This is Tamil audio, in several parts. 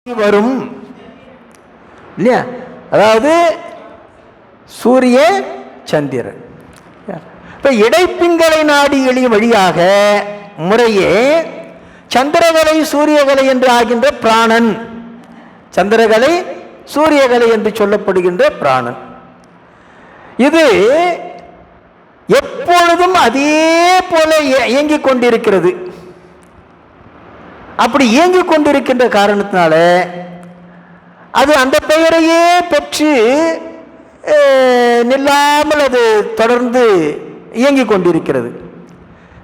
வரும் இல்லையா? அதாவது சூரிய சந்திரன். இப்ப இடைப்பிங்களை நாடிகளின் வழியாக முறையே சந்திரகலை சூரியகலை என்று ஆகின்ற பிராணன், சந்திரகலை சூரியகலை என்று சொல்லப்படுகின்ற பிராணன், இது எப்பொழுதும் அதே போல இயங்கிக் கொண்டிருக்கிறது. அப்படி இயங்கிக் கொண்டிருக்கின்ற காரணத்தினால அது அந்த பெயரையே பெற்று நில்லாமல் அது தொடர்ந்து இயங்கிக் கொண்டிருக்கிறது.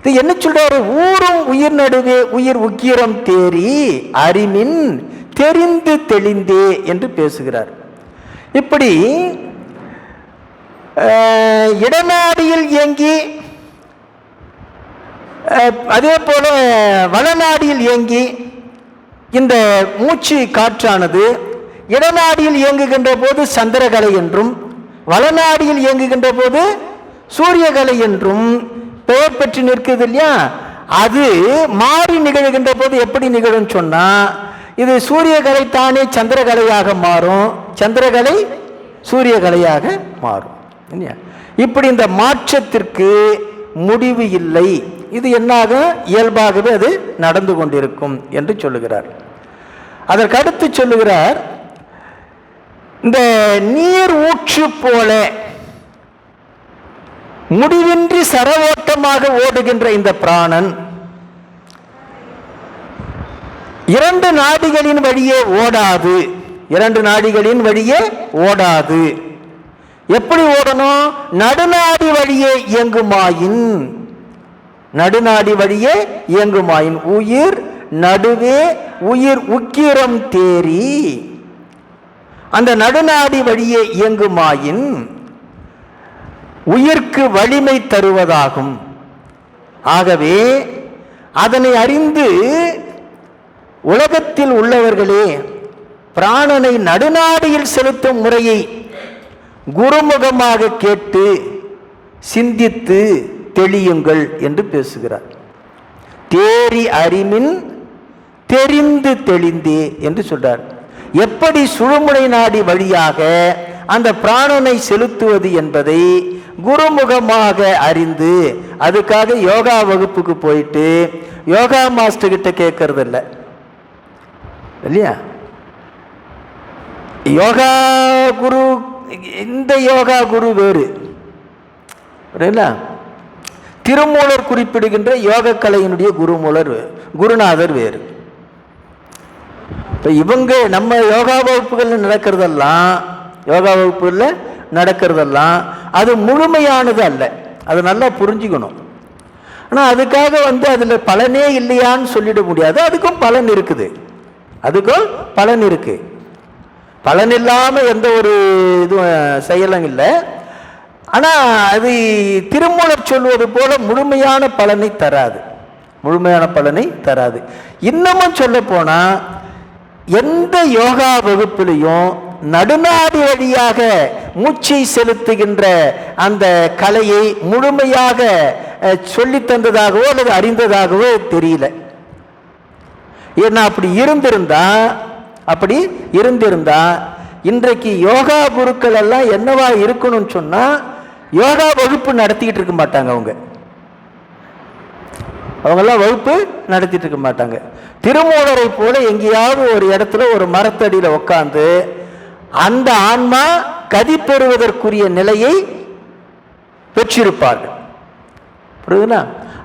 இது என்ன சொல்றாரு? ஊரும் உயிர் நடுவே உயிர் உக்கிரம் தேறி அறிமின் தெரிந்து தெளிந்தே என்று பேசுகிறார். இப்படி இடநாடியில் இயங்கி அதே போல வளநாடியில் இயங்கி இந்த மூச்சு காற்றானது இடநாடியில் இயங்குகின்ற போது சந்திரகலை என்றும் வளநாடியில் இயங்குகின்ற போது சூரியகலை என்றும் பெயர் பெற்று நிற்குது இல்லையா? அது மாறி நிகழ்கின்ற போது எப்படி நிகழும் சொன்னா, இது சூரியகலை தானே சந்திரகலையாக மாறும், சந்திரகலை சூரியகலையாக மாறும். இப்படி இந்த மாற்றத்திற்கு முடிவு இல்லை. இது என்னாக இயல்பாகவே அது நடந்து கொண்டிருக்கும் என்று சொல்லுகிறார். அதற்கடுத்து சொல்லுகிறார், இந்த நீர் ஊற்று போல முடிவின்றி சரவோட்டமாக ஓடுகின்ற இந்த பிராணன் இரண்டு நாடிகளின் வழியே ஓடாது, இரண்டு நாடிகளின் வழியே ஓடாது. எப்படி ஓடணும்? நடுநாடி வழியே இயங்குமாயின், நடுநாடி வழியே இயங்குமாயின் உயிர் நடுவே உயிர் உக்கிரம் தேறி, அந்த நடுநாடி வழியே இயங்குமாயின் உயிர்க்கு வலிமை தருவதாகும். ஆகவே அதனை அறிந்து உலகத்தில் உள்ளவர்களே பிராணனை நடுநாடியில் செலுத்தும் முறையை குருமுகமாக கேட்டு சிந்தித்து தெளியுங்கள் என்று பேசுகிறார். தேறி அறிமின் தெரிந்து தெளிந்தே என்று சொல்றார். எப்படி சுழுமுனை நாடி வழியாக அந்த பிராணனை செலுத்துவது என்பதை குருமுகமாக அறிந்து, அதுக்காக யோகா வகுப்புக்கு போயிட்டு யோகா மாஸ்டர் கிட்ட கேட்கறது இல்லை இல்லையா? யோகா குரு, இந்த யோகா குரு வேறு, திருமூலர் குறிப்பிடுகின்ற யோக கலையினுடைய குருநாதர் வேறு. இப்போ இவங்க நம்ம யோகா வகுப்புகள் நடக்கிறதெல்லாம், யோகா வகுப்புகளில் நடக்கிறதெல்லாம் அது முழுமையானது அல்ல, அது நல்லா புரிஞ்சுக்கணும். ஆனால் அதுக்காக அதில் பலனே இல்லையான்னு சொல்லிட முடியாது. அதுக்கும் பலன் இருக்குது, அதுக்கும் பலன் இருக்கு. பலன் இல்லாமல் எந்த ஒரு இதுவும் செயலும் இல்லை. ஆனால் அது திருமூலர் சொல்வது போல முழுமையான பலனை தராது, முழுமையான பலனை தராது. இன்னமும் சொல்ல போனால் எந்த யோகா வகுப்பிலையும் நடுநாடி வழியாக மூச்சை செலுத்துகின்ற அந்த கலையை முழுமையாக சொல்லி தந்ததாகவோ அல்லது அறிந்ததாகவோ தெரியல. ஏன்னா அப்படி இருந்திருந்தா இன்றைக்கு யோகா குருக்கள் எல்லாம் என்னவா இருக்கணும்னு சொன்னா, யோகா வகுப்பு நடத்திக்கிட்டு இருக்க மாட்டாங்க. அவங்கெல்லாம் வகுப்பு நடத்திட்டு இருக்க மாட்டாங்க. திருமூலரை போல எங்கேயாவது ஒரு இடத்துல ஒரு மரத்தடியில் உட்கார்ந்து அந்த ஆன்மா கதி பெறுவதற்குரிய நிலையை பெற்றிருப்பார்கள். புரியுதுனா?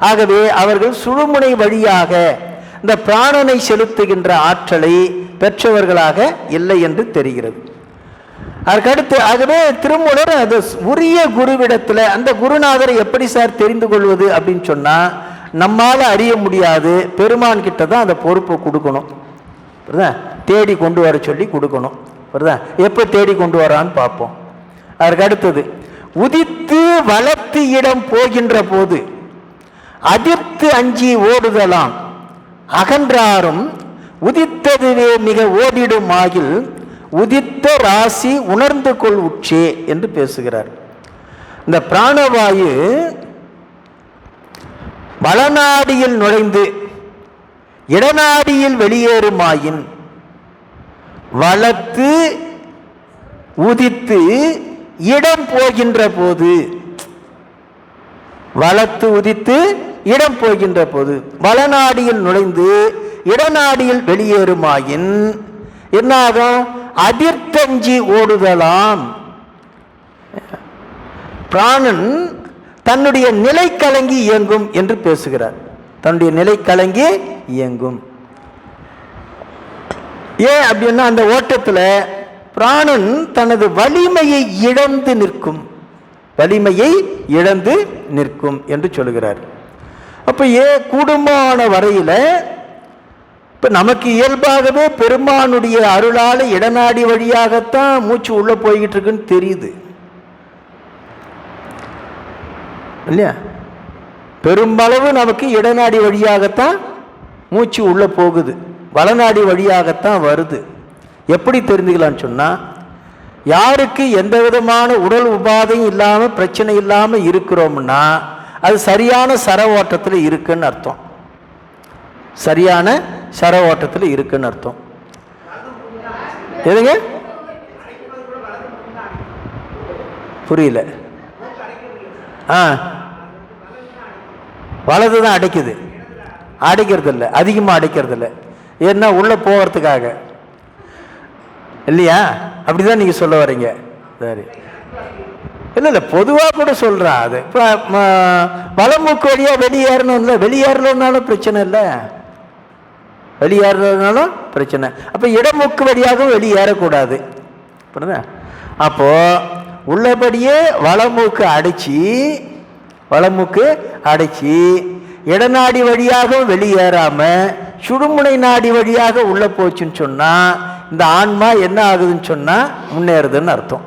ஆகவே அவர்கள் சுழுமுனை வழியாக இந்த பிராணனை செலுத்துகின்ற ஆற்றலை பெற்றவர்களாக இல்லை என்று தெரிகிறது. அதற்கடுத்து ஆகவே திருமூலர் அது உரிய குருவிடத்தில், அந்த குருநாதரை எப்படி சார் தெரிந்து கொள்வது அப்படின்னு சொன்னா, நம்மால அறிய முடியாது, பெருமான் கிட்ட தான் அந்த பொறுப்பை கொடுக்கணும். தேடி கொண்டு வர சொல்லி கொடுக்கணும். எப்போ தேடி கொண்டு வரான்னு பார்ப்போம். அதற்கு அடுத்தது, உதித்து வளர்த்து இடம் போகின்ற போது அதிர்த்து அஞ்சி ஓடுதலாம் அகன்றாரும் உதித்ததுவே மிக ஓடிடும் ஆகில் உதித்த ராசி உணர்ந்து கொள் உச்சே என்று பேசுகிறார். இந்த பிராணவாயு வளநாடியில் நுழைந்து இடநாடியில் வெளியேறுமாயின் வளர்த்து உதித்து இடம் போகின்ற போது, வளர்த்து உதித்து இடம் போகின்ற போது, வளநாடியில் நுழைந்து இடநாடியில் வெளியேறுமாயின் என்னாகும்? அதிர்த்தஞ்சி ஓடுதலாம். பிராணன் தன்னுடைய நிலை கலங்கி இயங்கும் என்று பேசுகிறார். தன்னுடைய நிலை கலங்கி இயங்கும். ஏன் அப்படின்னா, அந்த ஓட்டத்தில் பிராணன் தனது வலிமையை இழந்து நிற்கும், வலிமையை இழந்து நிற்கும் என்று சொல்கிறார். அப்போ கூடுமான வரையில் இப்போ நமக்கு இயல்பாகவே பெருமானுடைய அருளால் இடநாடி வழியாகத்தான் மூச்சு உள்ளே போய்கிட்டு இருக்குன்னு தெரியுது இல்லையா? பெரும்பளவு நமக்கு இடநாடி வழியாகத்தான் மூச்சு உள்ளே போகுது, வளநாடி வழியாகத்தான் வருது. எப்படி தெரிஞ்சுக்கலான்னு சொன்னால், யாருக்கு எந்த விதமான உடல் உபாதையும் இல்லாமல் பிரச்சனை இல்லாமல் இருக்கிறோம்னா அது சரியான சர ஓட்டத்தில் இருக்குன்னு அர்த்தம். சரியான சர ஓட்டத்தில் இருக்குன்னு அர்த்தம். எதுங்க? புரியல. வலது தான் அடைக்குது, அடைக்கிறது இல்லை, அதிகமாக அடைக்கிறது இல்லை. ஏன்னா உள்ளே போகிறதுக்காக இல்லையா? அப்படிதான் நீங்கள் சொல்ல வரீங்க. சரி, இல்லை இல்லை, பொதுவாக கூட சொல்கிறேன். அது இப்போ வலமூக்கு வழியாக வெளியேறணும் இல்லை, வெளியேறலனாலும் பிரச்சனை இல்லை, வெளியேறதுனாலும் பிரச்சனை. அப்போ இடமூக்கு வழியாகவும் வெளியேறக்கூடாது. புரியுதா? அப்போது உள்ளபடியே வலமூக்கு அடைச்சி இடநாடி வழியாகவும் வெளியேறாமல் சுடுமுனை நாடி வழியாக உள்ளே போச்சுன்னு சொன்னால் இந்த ஆன்மா என்ன ஆகுதுன்னு சொன்னால் முன்னேறுதுன்னு அர்த்தம்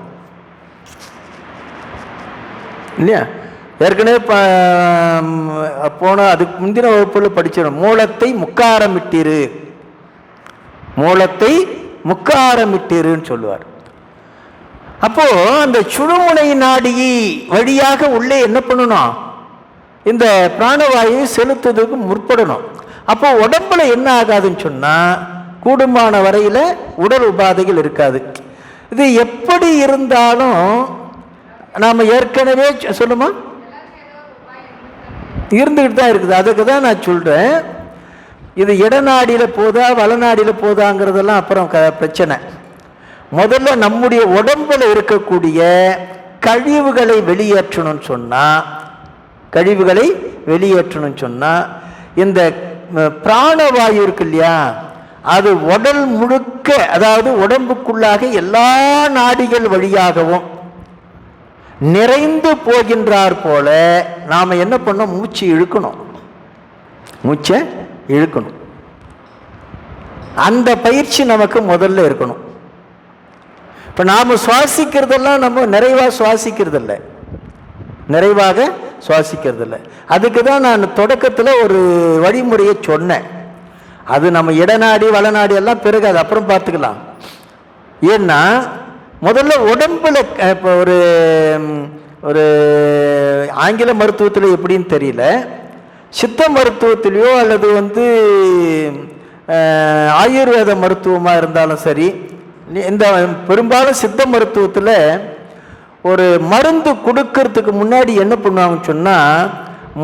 இல்லையா? ஏற்கனவே போன அதுக்கு முந்தின வகுப்பில் படிச்சிடும். மூலத்தை முக்காரமிட்டிருன்னு சொல்லுவார். அப்போ அந்த சுழுமுனை நாடி வழியாக உள்ளே என்ன பண்ணணும்? இந்த பிராணவாயு செலுத்துறதுக்கு முற்படணும். அப்போ உடம்புல என்ன ஆகாதுன்னு சொன்னால் கூடுமான வரையில் உடல் உபாதைகள் இருக்காது. இது எப்படி இருந்தாலும் நாம் ஏற்கனவே சொல்லுமா இருந்துக்கிட்டு தான் இருக்குது. அதுக்கு தான் நான் சொல்கிறேன், இது இடநாடியில் போதா வலநாடியில் போதாங்கிறதெல்லாம் அப்புறம் பிரச்சனை. முதல்ல நம்முடைய உடம்பில் இருக்கக்கூடிய கழிவுகளை வெளியேற்றணும்னு சொன்னால் இந்த பிராணவாயு இருக்கு இல்லையா, அது உடல் முழுக்க, அதாவது உடம்புக்குள்ளாக எல்லா நாடிகள் வழியாகவும் நிறைந்து போகின்றார் போல நாம் என்ன பண்ணோம்? மூச்சை இழுக்கணும். அந்த பயிற்சி நமக்கு முதல்ல இருக்கணும். இப்போ நாம் சுவாசிக்கிறதெல்லாம் நம்ம நிறைவாக சுவாசிக்கிறதில்ல. அதுக்கு தான் நான் தொடக்கத்தில் ஒரு வழிமுறையை சொன்னேன். அது நம்ம இடநாடி வலநாடி எல்லாம் பிறகு அது அப்புறம் பார்த்துக்கலாம். ஏன்னா முதல்ல உடம்புல இப்போ ஒரு ஆங்கில மருத்துவத்தில் எப்படின்னு தெரியல, சித்த மருத்துவத்திலையோ அல்லது ஆயுர்வேத மருத்துவமாக இருந்தாலும் சரி, இந்த பெரும்பாலும் சித்த மருத்துவத்தில் ஒரு மருந்து கொடுக்கறதுக்கு முன்னாடி என்ன பண்ணுவாங்கன்னு சொன்னால்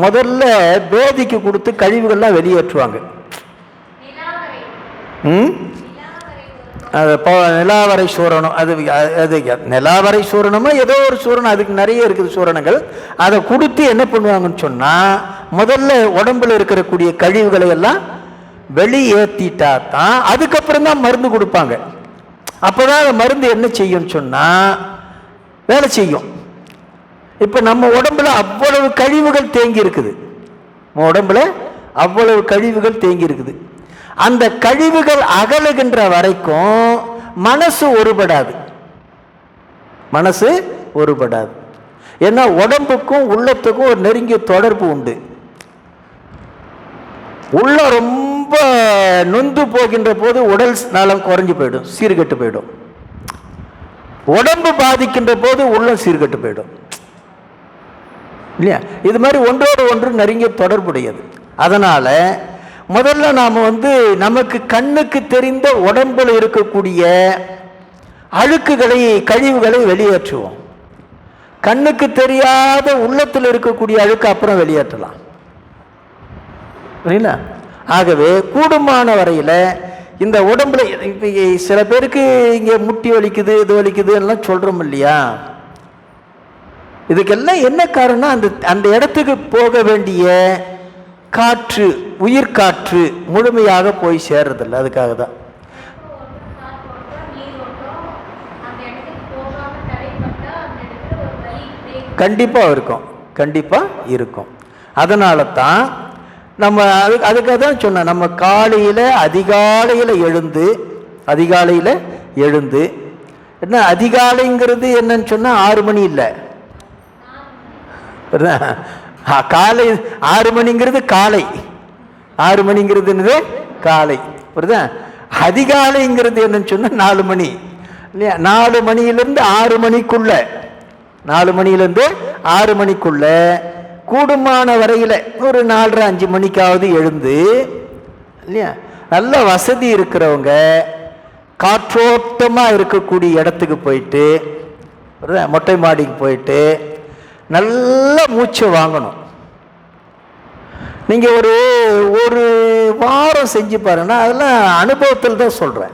முதல்ல பேதிக்கு கொடுத்து கழிவுகள்லாம் வெளியேற்றுவாங்க. அது நிலாவரை சூரணம், அது நிலாவரை சூரணமா ஏதோ ஒரு சூரணம், அதுக்கு நிறைய இருக்குது சூரணங்கள். அதை கொடுத்து என்ன பண்ணுவாங்கன்னு சொன்னால் முதல்ல உடம்புல இருக்கக்கூடிய கழிவுகளை எல்லாம் வெளியேற்றிட்டா தான் அதுக்கப்புறம் தான் மருந்து கொடுப்பாங்க. அப்போதான் அந்த மருந்து என்ன செய்யும்னு சொன்னால் வேலை செய்யும். இப்போ நம்ம உடம்புல அவ்வளவு கழிவுகள் தேங்கி இருக்குது. அந்த கழிவுகள் அகலுகின்ற வரைக்கும் மனசு ஒருபடாது. ஏன்னா உடம்புக்கும் உள்ளத்துக்கும் ஒரு நெருங்கிய தொடர்பு உண்டு. உள்ள ரொம்ப நொந்து போகின்ற போது உடல் நலம் குறைஞ்சு போயிடும், சீர்கெட்டு போயிடும். உடம்பு பாதிக்கின்ற போது உள்ளம் சீர்கெட்டு போயிடும் இல்லையா? இது மாதிரி ஒன்றோடு ஒன்று நெருங்கிய தொடர்புடையது. அதனால முதல்ல நாம் நமக்கு கண்ணுக்கு தெரிந்த உடம்பில் இருக்கக்கூடிய அழுக்குகளை கழிவுகளை வெளியேற்றுவோம். கண்ணுக்கு தெரியாத உள்ளத்தில் இருக்கக்கூடிய அழுக்கு அப்புறம் வெளியேற்றலாம். புரியல? ஆகவே கூடுமான வரையில் இந்த உடம்புல சில பேருக்கு இங்கே முட்டி வலிக்குது, இது வலிக்குது எல்லாம் சொல்கிறோம் இல்லையா? இதுக்கெல்லாம் என்ன காரணம்? அந்த இடத்துக்கு போக வேண்டிய காற்று, உயிர் காற்று முழுமையாக போய் சேர்றதில்லை. அதுக்காக தான். கண்டிப்பாக இருக்கும், கண்டிப்பாக இருக்கும். அதனால தான் நம்ம அதுக்காக தான் சொன்னேன், நம்ம அதிகாலையில் எழுந்து என்ன அதிகாலைங்கிறது என்னன்னு சொன்னால் 6 மணி இல்லை, காலை 6 மணிங்கிறது காலை, 6 மணிங்கிறது என்னது காலை, புரியுதா? அதிகாலைங்கிறது என்னன்னு சொன்னால் 4 மணி இல்லையா? 4 மணியிலிருந்து 6 மணிக்குள்ள, 4 மணியிலிருந்து 6 மணிக்குள்ள கூடுமான வரையில் ஒரு 4:30-5 மணிக்காவது எழுந்து இல்லையா, நல்ல வசதி இருக்கிறவங்க காற்றோட்டமாக இருக்கக்கூடிய இடத்துக்கு போயிட்டு, மொட்டை மாடிக்கு போயிட்டு நல்ல மூச்சை வாங்கணும். நீங்கள் ஒரு வாரம் செஞ்சு பாருங்கன்னா, அதெல்லாம் அனுபவத்தில் தான் சொல்கிறேன்,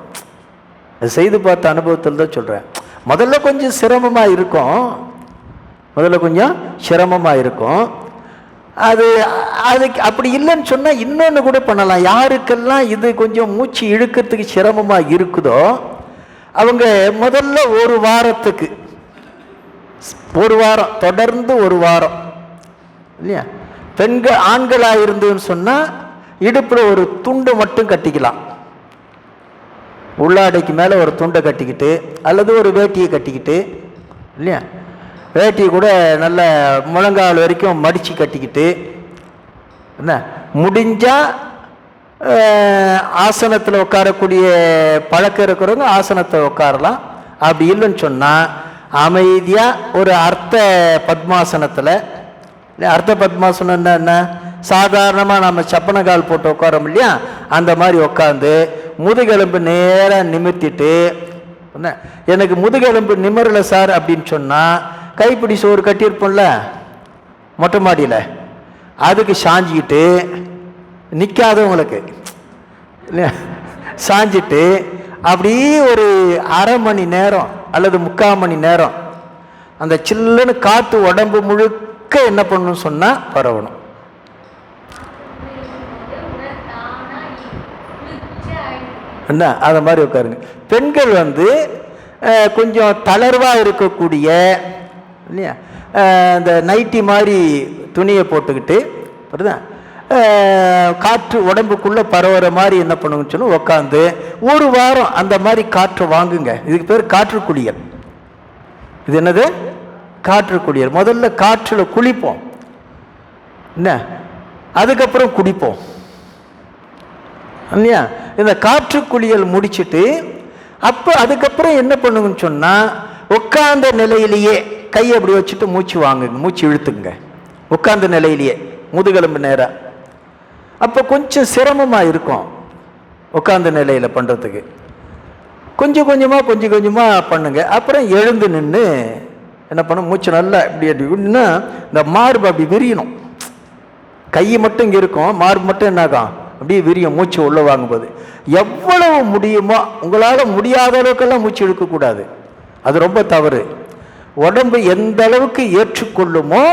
செய்து பார்த்த அனுபவத்தில் தான் சொல்கிறேன். முதல்ல கொஞ்சம் சிரமமாக இருக்கும். அதுக்கு அப்படி இல்லைன்னு சொன்னால் இன்னொன்று கூட பண்ணலாம். யாருக்கெல்லாம் இது கொஞ்சம் மூச்சு இழுக்கிறதுக்கு சிரமமாக இருக்குதோ அவங்க முதல்ல ஒரு வாரம் தொடர்ந்து ஒரு வாரம் இல்லையா, ஆண்களாக இருந்துன்னு சொன்னால் இடுப்பில் ஒரு துண்டு மட்டும் கட்டிக்கலாம், உள்ளாடைக்கு மேலே ஒரு துண்டை கட்டிக்கிட்டு அல்லது ஒரு வேட்டியை கட்டிக்கிட்டு இல்லையா, வேட்டியை கூட நல்ல முழங்கால் வரைக்கும் மடித்து கட்டிக்கிட்டு என்ன, முடிஞ்சால் ஆசனத்தில் உட்காரக்கூடிய பழக்கம் இருக்கிறவங்க ஆசனத்தை உட்காரலாம். அப்படி இல்லைன்னு சொன்னால் அமைதியாக ஒரு அர்த்த பத்மாசனத்தில், அர்த்த பத்மாசனம் என்ன, சாதாரணமாக நம்ம சப்பன கால் போட்டு உட்காரோம் இல்லையா, அந்த மாதிரி உட்காந்து முதுகெலும்பு நேராக நிமிர்த்திட்டு, என்ன எனக்கு முதுகெலும்பு நிமிரலை சார் அப்படின்னு சொன்னால் கைப்பிடி சோறு கட்டியிருப்போம்ல மொட்டை மாடியில், அதுக்கு சாஞ்சிக்கிட்டு நிற்காதவங்களுக்கு இல்லையா, சாஞ்சிட்டு அப்படியே ஒரு அரை மணி நேரம் அல்லது 3/4 மணி நேரம் அந்த சில்லுன்னு காற்று உடம்பு முழுக்க என்ன பண்ணணும்னு சொன்னால் பரவணும். என்ன அதை மாதிரி உட்காருங்க. பெண்கள் கொஞ்சம் தளர்வாக இருக்கக்கூடிய இல்லையா, இந்த நைட்டி மாதிரி துணியை போட்டுக்கிட்டு புரியுதா, காற்று உடம்புக்குள்ளே பரவுற மாதிரி என்ன பண்ணுங்கன்னு சொன்னால் உட்காந்து ஒரு வாரம் அந்த மாதிரி காற்று வாங்குங்க. இதுக்கு பேர் காற்று குளியல். இது என்னது? காற்று குளியல். முதல்ல காற்றில் குளிப்போம் என்ன, அதுக்கப்புறம் குடிப்போம் இல்லையா. இந்த காற்று குளியல் முடிச்சுட்டு அதுக்கப்புறம் என்ன பண்ணுங்கன்னு சொன்னால் உட்கார்ந்த நிலையிலேயே கையை அப்படி வச்சுட்டு மூச்சு வாங்குங்க, மூச்சு இழுத்துங்க உட்கார்ந்த நிலையிலேயே முதுகெலும்பு நேராக. அப்போ கொஞ்சம் சிரமமாக இருக்கும் உட்கார்ந்த நிலையில் பண்ணுறதுக்கு. கொஞ்சம் கொஞ்சமாக பண்ணுங்க. அப்புறம் எழுந்து நின்று என்ன பண்ண, மூச்சு நல்லா இப்படி அப்படின்னா இந்த மார்பு அப்படி விரியணும். கை மட்டும் இங்கே இருக்கும், மார்பு மட்டும் என்னாகும் அப்படியே விரியும் மூச்சு உள்ளே வாங்கும்போது. எவ்வளவு முடியுமோ, உங்களால் முடியாத அளவுக்கெல்லாம் மூச்சு இழுக்கக்கூடாது, அது ரொம்ப தவறு. உடம்பு எந்த அளவுக்கு ஏற்றுக்கொள்ளுமோ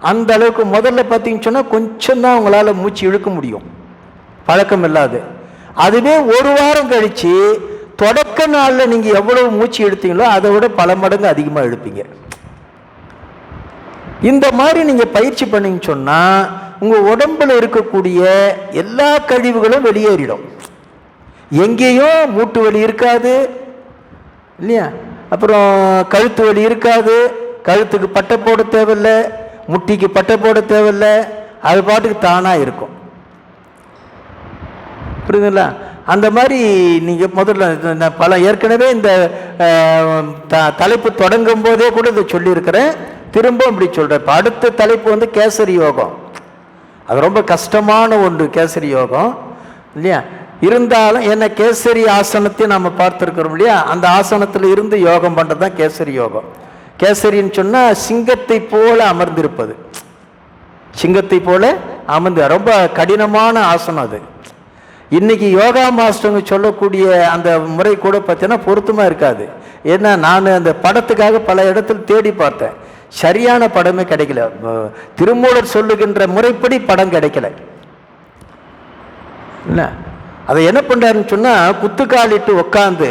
அந்த அளவுக்கு முதல்ல பார்த்தீங்கன்னு சொன்னால் கொஞ்சம் தான் உங்களால் மூச்சு இழுக்க முடியும், பழக்கம் இல்லாது. அதுவே ஒரு வாரம் கழித்து தொடக்க நாளில் நீங்கள் எவ்வளவு மூச்சு இழுத்தீங்களோ அதை விட பல மடங்கு அதிகமாக இழுப்பீங்க. இந்த மாதிரி நீங்கள் பயிற்சி பண்ணிங்கன்னு சொன்னால் உங்கள் உடம்பில் இருக்கக்கூடிய எல்லா கழிவுகளும் வெளியேறிடும். எங்கேயும் மூட்டு வலி இருக்காது இல்லையா, அப்புறம் கழுத்து வலி இருக்காது, கழுத்துக்கு பட்டை போட தேவையில்லை, முட்டிக்கு பட்டை போட தேவையில்லை, அது பாட்டுக்கு தானாக இருக்கும். புரியுதுங்களா? அந்த மாதிரி நீங்கள் முதல்ல ஏற்கனவே இந்த தலைப்பு தொடங்கும் போதே கூட இதை சொல்லியிருக்கிறேன், திரும்ப இப்படி சொல்கிறேன். இப்போ அடுத்த தலைப்பு கேசரி யோகம். அது ரொம்ப கஷ்டமான ஒன்று கேசரி யோகம் இல்லையா. இருந்தாலும் என்ன கேசரி ஆசனத்தையும் நம்ம பார்த்துருக்கிறோம் இல்லையா. அந்த ஆசனத்தில் இருந்து யோகம் பண்ணுறது தான் கேசரி யோகம். கேசரின்னு சொன்னால் சிங்கத்தை போல அமர்ந்திருப்பது, சிங்கத்தை போல அமர்ந்து ரொம்ப கடினமான ஆசனம் அது. இன்னைக்கு யோகா மாஸ்டருங்க சொல்லக்கூடிய அந்த முறை கூட பார்த்தீங்கன்னா பொருத்தமாக இருக்காது. ஏன்னா நான் அந்த படத்துக்காக பல இடத்துல தேடி பார்த்தேன், சரியான படமே கிடைக்கல. திருமூலர் சொல்லுகின்ற முறைப்படி படம் கிடைக்கல. இல்லை அதை என்ன பண்ணுறாருன்னு சொன்னால், குத்துக்காலிட்டு உட்காந்து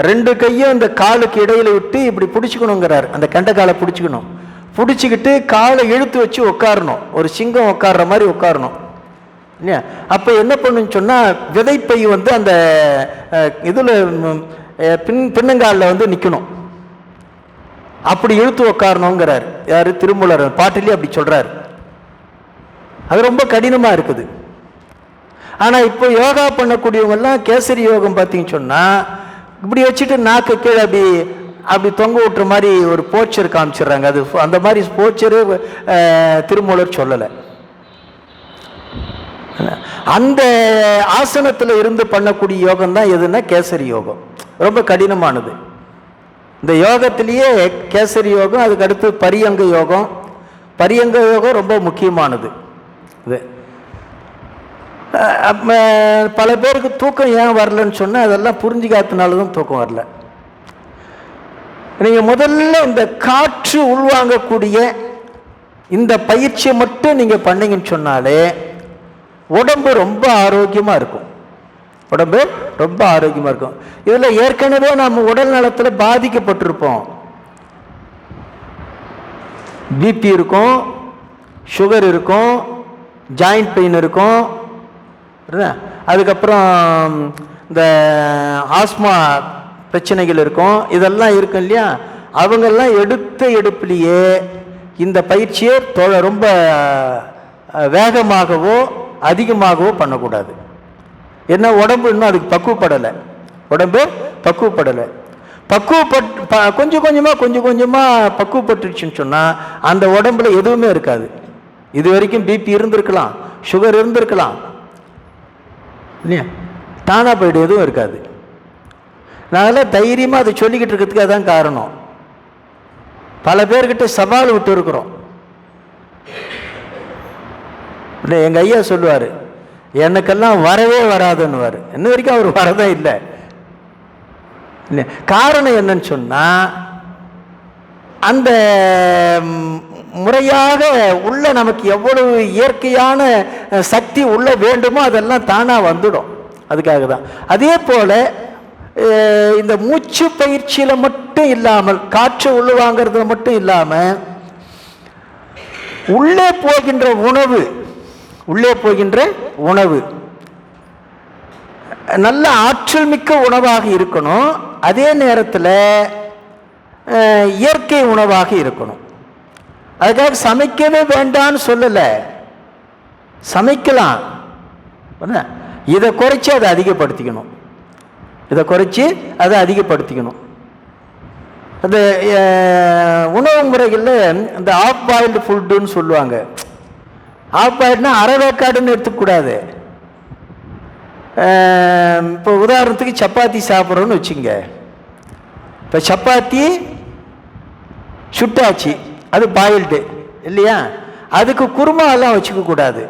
2 கையும் இந்த காலுக்கு இடையில விட்டு இப்படி பிடிச்சிக்கணுங்கிறார். அந்த கண்ட காலை பிடிச்சிக்கணும், பிடிச்சிக்கிட்டு காலை இழுத்து வச்சு உட்காரணும், ஒரு சிங்கம் உட்கார்ற மாதிரி உட்காரணும் இல்லையா. அப்போ என்ன பண்ணுன்னு சொன்னால், விதைப்பை அந்த இதில் பின்னங்காலில் நிற்கணும், அப்படி இழுத்து உட்காரணுங்கிறார். யார்? திருமூலர் பாட்டிலே அப்படி சொல்கிறார். அது ரொம்ப கடினமாக இருக்குது. ஆனால் இப்போ யோகா பண்ணக்கூடியவங்கெல்லாம் கேசரி யோகம் பார்த்தீங்கன்னு சொன்னால், இப்படி வச்சுட்டு நாக்கு கீழே அப்படி அப்படி தொங்க விட்டுற மாதிரி ஒரு போச்சர் காமிச்சிடுறாங்க. அது அந்த மாதிரி போச்சரு திருமூலர் சொல்லலை. அந்த ஆசனத்தில் இருந்து பண்ணக்கூடிய யோகம் தான் எதுன்னா கேசரி யோகம். ரொம்ப கடினமானது. இந்த யோகத்திலேயே கேசரி யோகம், அதுக்கு அடுத்து பரியங்க யோகம். பரியங்க யோகம் ரொம்ப முக்கியமானது. இது பல பேருக்கு தூக்கம் ஏன் வரலன்னு சொன்னால், அதெல்லாம் புரிஞ்சுக்காதனால தான் தூக்கம் வரல. நீங்கள் முதல்ல இந்த காற்று உள்வாங்கக்கூடிய இந்த பயிற்சியை மட்டும் நீங்கள் பண்ணீங்கன்னு சொன்னாலே உடம்பு ரொம்ப ஆரோக்கியமாக இருக்கும். உடம்பு ரொம்ப ஆரோக்கியமாக இருக்கும். இதில் ஏற்கனவே நம்ம உடல் நலத்தில் பாதிக்கப்பட்டிருப்போம். பிபி இருக்கும், சுகர் இருக்கும், ஜாயிண்ட் பெயின் இருக்கும், அதுக்கப்புறம் இந்த ஆஸ்மா பிரச்சனைகள் இருக்கும், இதெல்லாம் இருக்கும் இல்லையா. அவங்கெல்லாம் எடுப்பிலேயே இந்த பயிற்சியை ரொம்ப வேகமாகவோ அதிகமாகவோ பண்ணக்கூடாது. என்ன, உடம்பு இன்னும் அதுக்கு பக்குவப்படலை. உடம்பு பக்குவப்படலை. கொஞ்சம் கொஞ்சமாக பக்குவப்பட்டுருச்சுன்னு சொன்னால் அந்த உடம்புல எதுவுமே இருக்காது. இது வரைக்கும் பிபி இருந்திருக்கலாம், சுகர் இருந்திருக்கலாம் இல்லையா, தானாக போய்ட்டு எதுவும் இருக்காது. நாங்களாம் தைரியமாக அதை சொல்லிக்கிட்டு இருக்கிறதுக்கு அதான் காரணம். பல பேர்கிட்ட சவால் விட்டு இருக்கிறோம். இல்லை, எங்கள் ஐயா சொல்லுவார், எனக்கெல்லாம் வரவே வராதுன்னுவார். இன்ன வரைக்கும் அவர் வரதான் இல்லை. இல்லை, காரணம் என்னன்னு சொன்னால், அந்த முறையாக உள்ள நமக்கு எவ்வளவு இயற்கையான சக்தி உள்ள வேண்டுமோ அதெல்லாம் தானாக வந்துடும். அதுக்காக தான். அதே போல் இந்த மூச்சு பயிற்சியில் மட்டும் இல்லாமல், காற்று உள்வாங்கிறதுல மட்டும் இல்லாமல், உள்ளே போகின்ற உணவு நல்ல ஆற்றல் மிக்க உணவாக இருக்கணும். அதே நேரத்தில் இயற்கை உணவாக இருக்கணும். அதுக்காக சமைக்கவே வேண்டான்னு சொல்லலை, சமைக்கலாம். இதை குறைச்சி அதை அதிகப்படுத்திக்கணும். அந்த உணவு முறைகளில் இந்த ஆஃப் பாயில்டு ஃபுட்டுன்னு சொல்லுவாங்க. ஆஃப் பாயில்டுனா அரைவேக்காடுன்னு எடுத்துக்கூடாது. இப்போ உதாரணத்துக்கு சப்பாத்தி சாப்பிட்றோன்னு வச்சுங்க. இப்போ சப்பாத்தி சுட்டாச்சு, அது பாயில்டு இல்லையா. அதுக்கு குருமாலாம் வச்சுக்கக்கூடாது.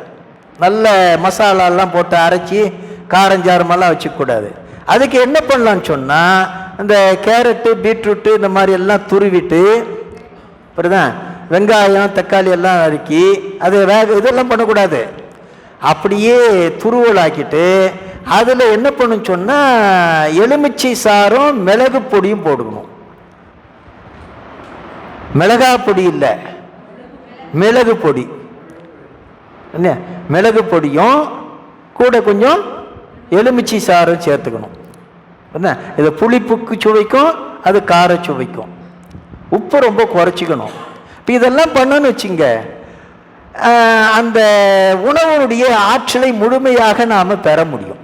நல்ல மசாலாலாம் போட்டு அரைச்சி காரஞ்சாரமெல்லாம் வச்சுக்கக்கூடாது. அதுக்கு என்ன பண்ணலான்னு சொன்னால், இந்த கேரட்டு பீட்ரூட்டு இந்த மாதிரி எல்லாம் துருவிட்டு, அப்படிதான் வெங்காயம் தக்காளி எல்லாம் நறுக்கி அது இதெல்லாம் பண்ணக்கூடாது. அப்படியே துருவலாக்கிட்டு அதில் என்ன பண்ணுன்னு சொன்னால், எலுமிச்சை சாரும் மிளகு பொடியும் போடுக்கணும். மிளகா பொடி இல்லை, மிளகு பொடி. என்ன, மிளகு பொடியும் கூட கொஞ்சம் எலுமிச்சை சாரும் சேர்த்துக்கணும். என்ன, இது புளிப்புக்கு சுவைக்கும், அது கார சுவைக்கும். உப்பு ரொம்ப குறைச்சிக்கணும். இப்போ இதெல்லாம் பண்ணணும்னு வச்சுங்க, அந்த உணவுடைய ஆற்றலை முழுமையாக நாம் பெற முடியும்.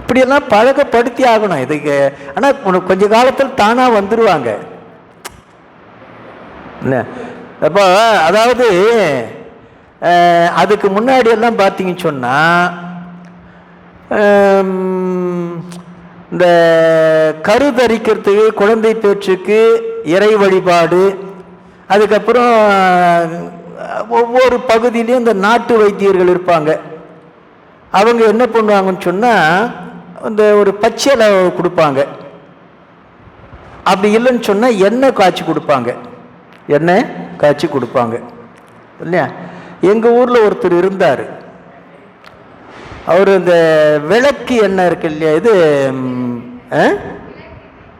இப்படியெல்லாம் பழக்கப்படுத்தி ஆகணும் இதுக்கு. ஆனால் கொஞ்ச காலத்தில் தானாக வந்துடுவாங்க. என்ன, அப்போ அதாவது அதுக்கு முன்னாடி எல்லாம் பார்த்தீங்கன்னு சொன்னால் இந்த கருதரிக்கிறதுக்கு, குழந்தை பேச்சுக்கு இறை வழிபாடு, அதுக்கப்புறம் ஒவ்வொரு பகுதியிலையும் இந்த நாட்டு வைத்தியர்கள் இருப்பாங்க. அவங்க என்ன பண்ணுவாங்கன்னு சொன்னால் இந்த ஒரு பச்சையில கொடுப்பாங்க. அப்படி இல்லைன்னு சொன்னால் எண்ணெய் காய்ச்சி கொடுப்பாங்க. எண்ணெய் காய்ச்சி கொடுப்பாங்க இல்லையா? எங்கள் ஊரில் ஒருத்தர் இருந்தார். அவர் இந்த விளக்கு எண்ணெய் இருக்கு இல்லையா, இது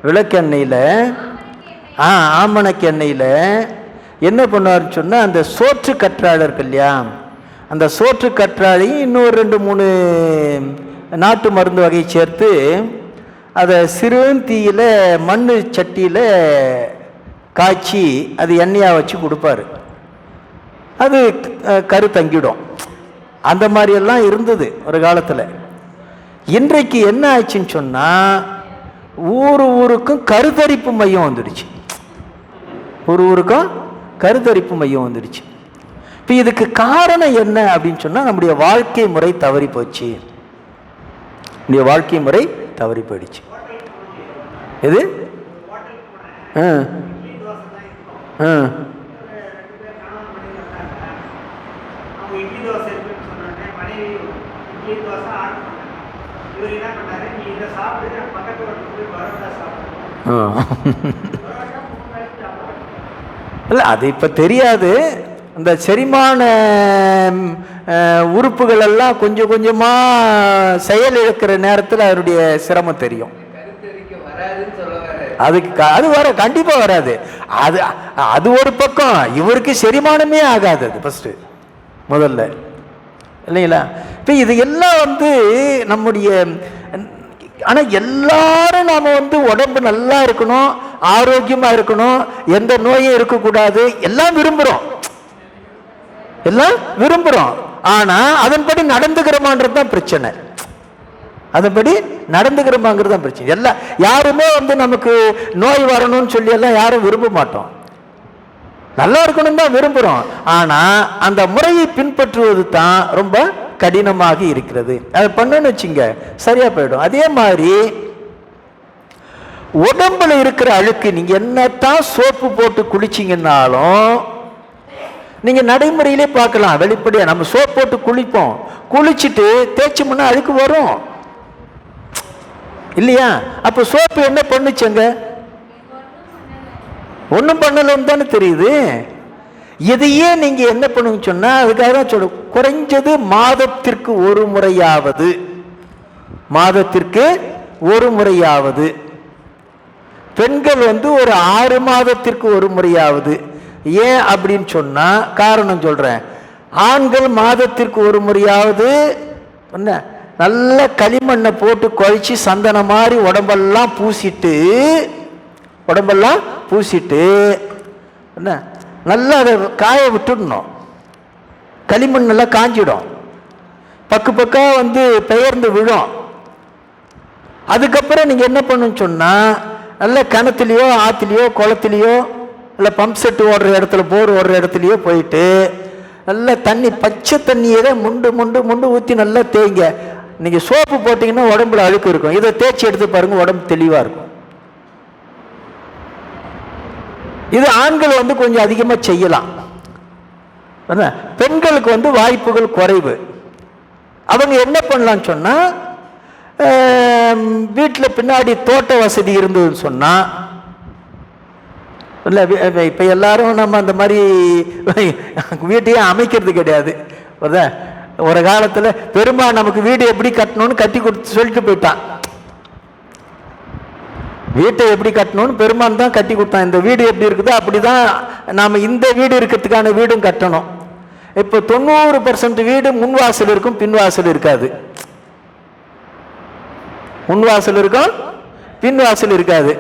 விளக்கெண்ணெயில் ஆமணக்கு எண்ணெயில் என்ன பண்ணுவார்னு சொன்னால் அந்த சோற்று கற்றாழை இருக்கு இல்லையா, அந்த சோற்று கற்றாழையும் இன்னொரு 2-3 நாட்டு மருந்து வகையை சேர்த்து அதை சிறுந்தீயில் மண் சட்டியில் காய்ச்சி அது எண்ணெயாக வச்சு கொடுப்பாரு. அது கரு தங்கிடும். அந்த மாதிரியெல்லாம் இருந்தது ஒரு காலத்தில். இன்றைக்கு என்ன ஆச்சுன்னு சொன்னால் ஊருக்கும் கருத்தரிப்பு மையம் வந்துடுச்சு. ஊருக்கும் கருத்தரிப்பு மையம் வந்துடுச்சு. இப்போ இதுக்கு காரணம் என்ன அப்படின்னு சொன்னால் நம்முடைய வாழ்க்கை முறை தவறி போச்சு. நம்முடைய வாழ்க்கை முறை தவறி போயிடுச்சு. எது இல்லை, அது இப்போ தெரியாது. இந்த செரிமான உறுப்புகள் எல்லாம் கொஞ்சம் கொஞ்சமாக செயல் இழக்கிற நேரத்தில் அவருடைய சிரமம் தெரியும். அதுக்கு அது கண்டிப்பாக வராது. அது ஒரு பக்கம். இவருக்கு செரிமானமே ஆகாது அது ஃபஸ்ட்டு முதல்ல, இல்லைங்களா? இப்போ இது எல்லாம் நம்முடைய, ஆனால் எல்லாரும் நாம் உடம்பு நல்லா இருக்கணும், ஆரோக்கியமாக இருக்கணும், எந்த நோயும் இருக்கக்கூடாது, எல்லாம் விரும்புகிறோம். ஆனால் அதன்படி நடந்துக்கிறோமான்றது தான் பிரச்சனை. அதன்படி நடந்துக்கிறோமாங்கிறது தான் பிரச்சனை. எல்லாம் யாருமே நமக்கு நோய் வரணும்னு சொல்லி எல்லாம் யாரும் விரும்ப மாட்டோம். நல்லா இருக்கணும் தான் விரும்புகிறோம். ஆனால் அந்த முறையை பின்பற்றுவது தான் ரொம்ப கடினமாக இருக்கிறது. அதை பண்ணணும்னு வச்சுங்க சரியா போயிடும். அதே மாதிரி உடம்புல இருக்கிற அழுக்கு நீங்க என்னத்தான் சோப்பு போட்டு குளிச்சிங்கன்னாலும் நீங்க நடைமுறையிலே பார்க்கலாம். வெளிப்படையா நம்ம சோப்பு போட்டு குளிப்போம், குளிச்சுட்டு தேய்ச்சோம்னா அழுக்கு வரும் இல்லையா? அப்ப சோப்பு என்ன பண்ணுச்சுங்க? ஒன்றும் பண்ணலன்னு தானே தெரியுது. இதையே நீங்க என்ன பண்ணுங்க சொன்னா, அதுக்காக தான் சொல்ல, குறைஞ்சது மாதத்திற்கு ஒரு முறையாவது பெண்கள் ஒரு 6 மாதத்திற்கு ஒரு முறையாவது. ஏன் அப்படின்னு சொன்னா காரணம் சொல்றேன். ஆண்கள் மாதத்திற்கு ஒரு முறையாவது என்ன நல்ல களிமண்ணை போட்டு குழைச்சி சந்தன மாதிரி உடம்பெல்லாம் பூசிட்டு என்ன நல்லா அதை காய விட்டுடணும். களிமண் நல்லா காஞ்சிடும், பக்கா பெயர்ந்து விழும். அதுக்கப்புறம் நீங்க என்ன பண்ணணும்னு சொன்னா, நல்ல கிணத்துலையோ ஆற்றுலையோ குளத்துலையோ இல்லை பம்ப் செட்டு ஓடுற இடத்துல போர் ஓடுற இடத்துலையோ போயிட்டு நல்ல தண்ணி, பச்சை தண்ணியை தான் முண்டு ஊற்றி நல்லா தேய்ங்க. நீங்கள் சோப்பு போட்டிங்கன்னா உடம்புல அழுக்கு இருக்கும். இதை தேய்ச்சி எடுத்து பாருங்க, உடம்பு தெளிவாக இருக்கும். இது ஆண்கள் கொஞ்சம் அதிகமாக செய்யலாம். பெண்களுக்கு வாய்ப்புகள் குறைவு. அவங்க என்ன பண்ணலான்னு சொன்னால், வீட்டில் பின்னாடி தோட்ட வசதி இருந்ததுன்னு சொன்னால், இல்லை இப்போ எல்லாரும் நம்ம அந்த மாதிரி வீட்டையே அமைக்கிறது கிடையாது. ஒரு காலத்தில் பெரும்பாலும் நமக்கு வீடு எப்படி கட்டணும்னு கட்டி கொடுத்து சொல்லிட்டு போயிட்டான். வீட்டை எப்படி கட்டணும்னு பெருமான் தான் கட்டி கொடுத்தான். இந்த வீடு எப்படி இருக்குதோ அப்படிதான் நாம் இந்த வீடு இருக்கிறதுக்கான வீடும் கட்டணும். இப்போ 90% வீடு முன்வாசல் இருக்கும், பின்வாசல் இருக்காது. முன்வாசல் இருக்கும், பின்வாசல் இருக்காது.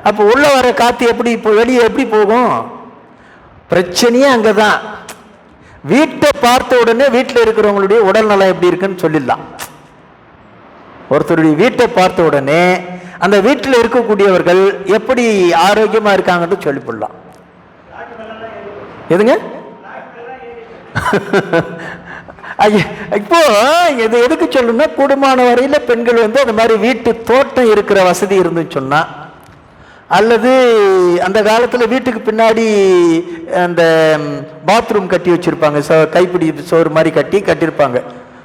அப்போ உள்ள வர காற்று எப்படி இப்போ வெளியே எப்படி போகும்? பிரச்சனையே அங்கதான். வீட்டை பார்த்த உடனே வீட்டில் இருக்கிறவங்களுடைய உடல்நலம் எப்படி இருக்குன்னு சொல்லிடலாம். ஒருத்தருடைய வீட்டை பார்த்த உடனே அந்த வீட்டில் இருக்கக்கூடியவர்கள் எப்படி ஆரோக்கியமா இருக்காங்கன்னு சொல்லி போடலாம். எதுங்க? இப்போ இது எதுக்கு சொல்லணும்னா, கூடுமான வரையில் பெண்கள் வந்து அந்த மாதிரி வீட்டு தோட்டம் இருக்கிற வசதி இருந்துன்னு சொன்னா, அல்லது அந்த காலத்தில் வீட்டுக்கு பின்னாடி அந்த பாத்ரூம் கட்டி வச்சிருப்பாங்க, கைப்பிடி சோறு மாதிரி கட்டியிருப்பாங்க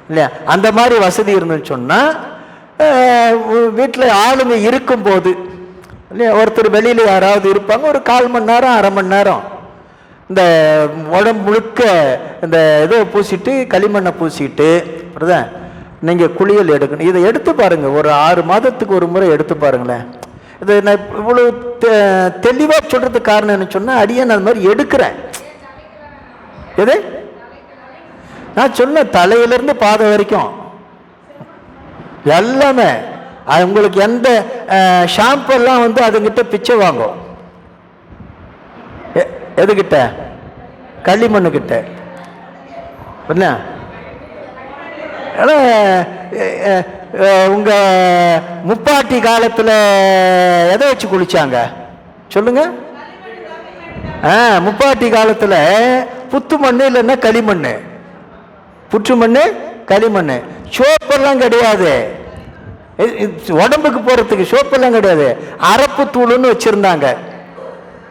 இல்லையா, அந்த மாதிரி வசதி இருந்துன்னு சொன்னால் வீட்டில் ஆளுங்க இருக்கும்போது இல்லையா, ஒருத்தர் வெளியில் யாராவது இருப்பாங்க, ஒரு 1/4 மணி நேரம் 1/2 மணி நேரம் இந்த உடம்பு முழுக்க இந்த இதை பூசிட்டு களிமண்ணை பூசிட்டு நீங்கள் குளியல் எடுக்கணும். இதை எடுத்து பாருங்கள், ஒரு 6 மாதத்துக்கு ஒரு முறை எடுத்து பாருங்களேன். இது நான் இவ்வளோ தெளிவாக சொல்கிறதுக்கு காரணம் என்ன சொன்னால், அடியே நான் அது மாதிரி எடுக்கிறேன். எது நான் சொன்ன தலையிலேருந்து பாதம் வரைக்கும் எல்லாமே உங்களுக்கு எந்த ஷாம்பு எல்லாம் வந்து அதுங்கிட்ட பிச்சை வாங்கும். எதுகிட்ட? களிமண்ணு கிட்ட. உங்க முப்பாட்டி காலத்தில் எதை வச்சு குளிச்சாங்க சொல்லுங்க? முப்பாட்டி காலத்தில் புத்து மண்ணு இல்லைன்னா களிமண்ணு, புற்று மண்ணு களிமண்ணு. சோப்பெல்லாம் கிடையாது, உடம்புக்கு போறதுக்கு சோப்பெல்லாம் கிடையாது. அரப்பு தூளுன்னு வச்சிருந்தாங்க.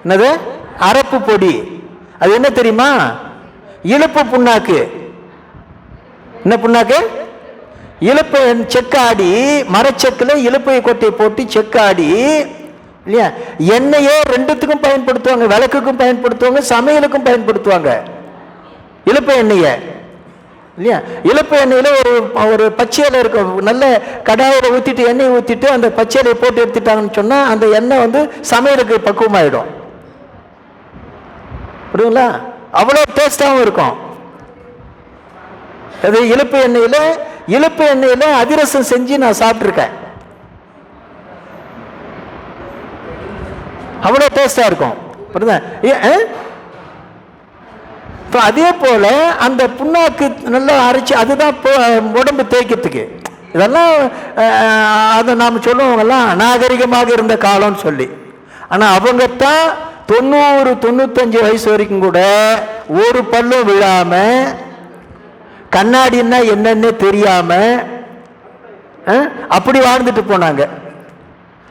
என்னது? அரப்பு பொடி. அது என்ன தெரியுமா? இழுப்பு புண்ணாக்கு. என்ன புண்ணாக்கு? இழுப்பை செக்காடி, மரச்செக்கில் இழுப்பை கொட்டை போட்டு செக்காடி இல்லையா, எண்ணெயோ 2த்துக்கும் பயன்படுத்துவாங்க, விளக்குக்கும் பயன்படுத்துவாங்க, சமையலுக்கும் பயன்படுத்துவாங்க இழுப்பை எண்ணெயை இல்லையா. இழுப்பு எண்ணெயில் ஒரு பச்சையில இருக்க நல்ல கடாயில் ஊற்றிட்டு எண்ணெயை ஊற்றிட்டு அந்த பச்சையிலையை போட்டு எடுத்துட்டாங்கன்னு சொன்னால் அந்த எண்ணெய் வந்து சமையலுக்கு பக்குவமாயிடும். புரியுங்களா? அவ்வளோ டேஸ்டாகவும் இருக்கும். அது இழுப்பு எண்ணெயில் அதிரசம் செஞ்சு நான் சாப்பிட்ருக்கேன். அவ்வளோ டேஸ்டாக இருக்கும். புரியுதா? இப்போ அதே போல் அந்த புண்ணாக்கு நல்லா அரைச்சி, அதுதான் உடம்பு தேய்க்கிறதுக்கு. இதெல்லாம் அதை நாம் சொல்லுவோங்கெல்லாம் அநாகரிகமாக இருந்த காலம்னு சொல்லி. ஆனால் அவங்கத்தான் 90-95 வயசு வரைக்கும் கூட ஒரு பல்லும் விழாமல், கண்ணாடின்னா என்னன்னு தெரியாமல் அப்படி வாழ்ந்துட்டு போனாங்க.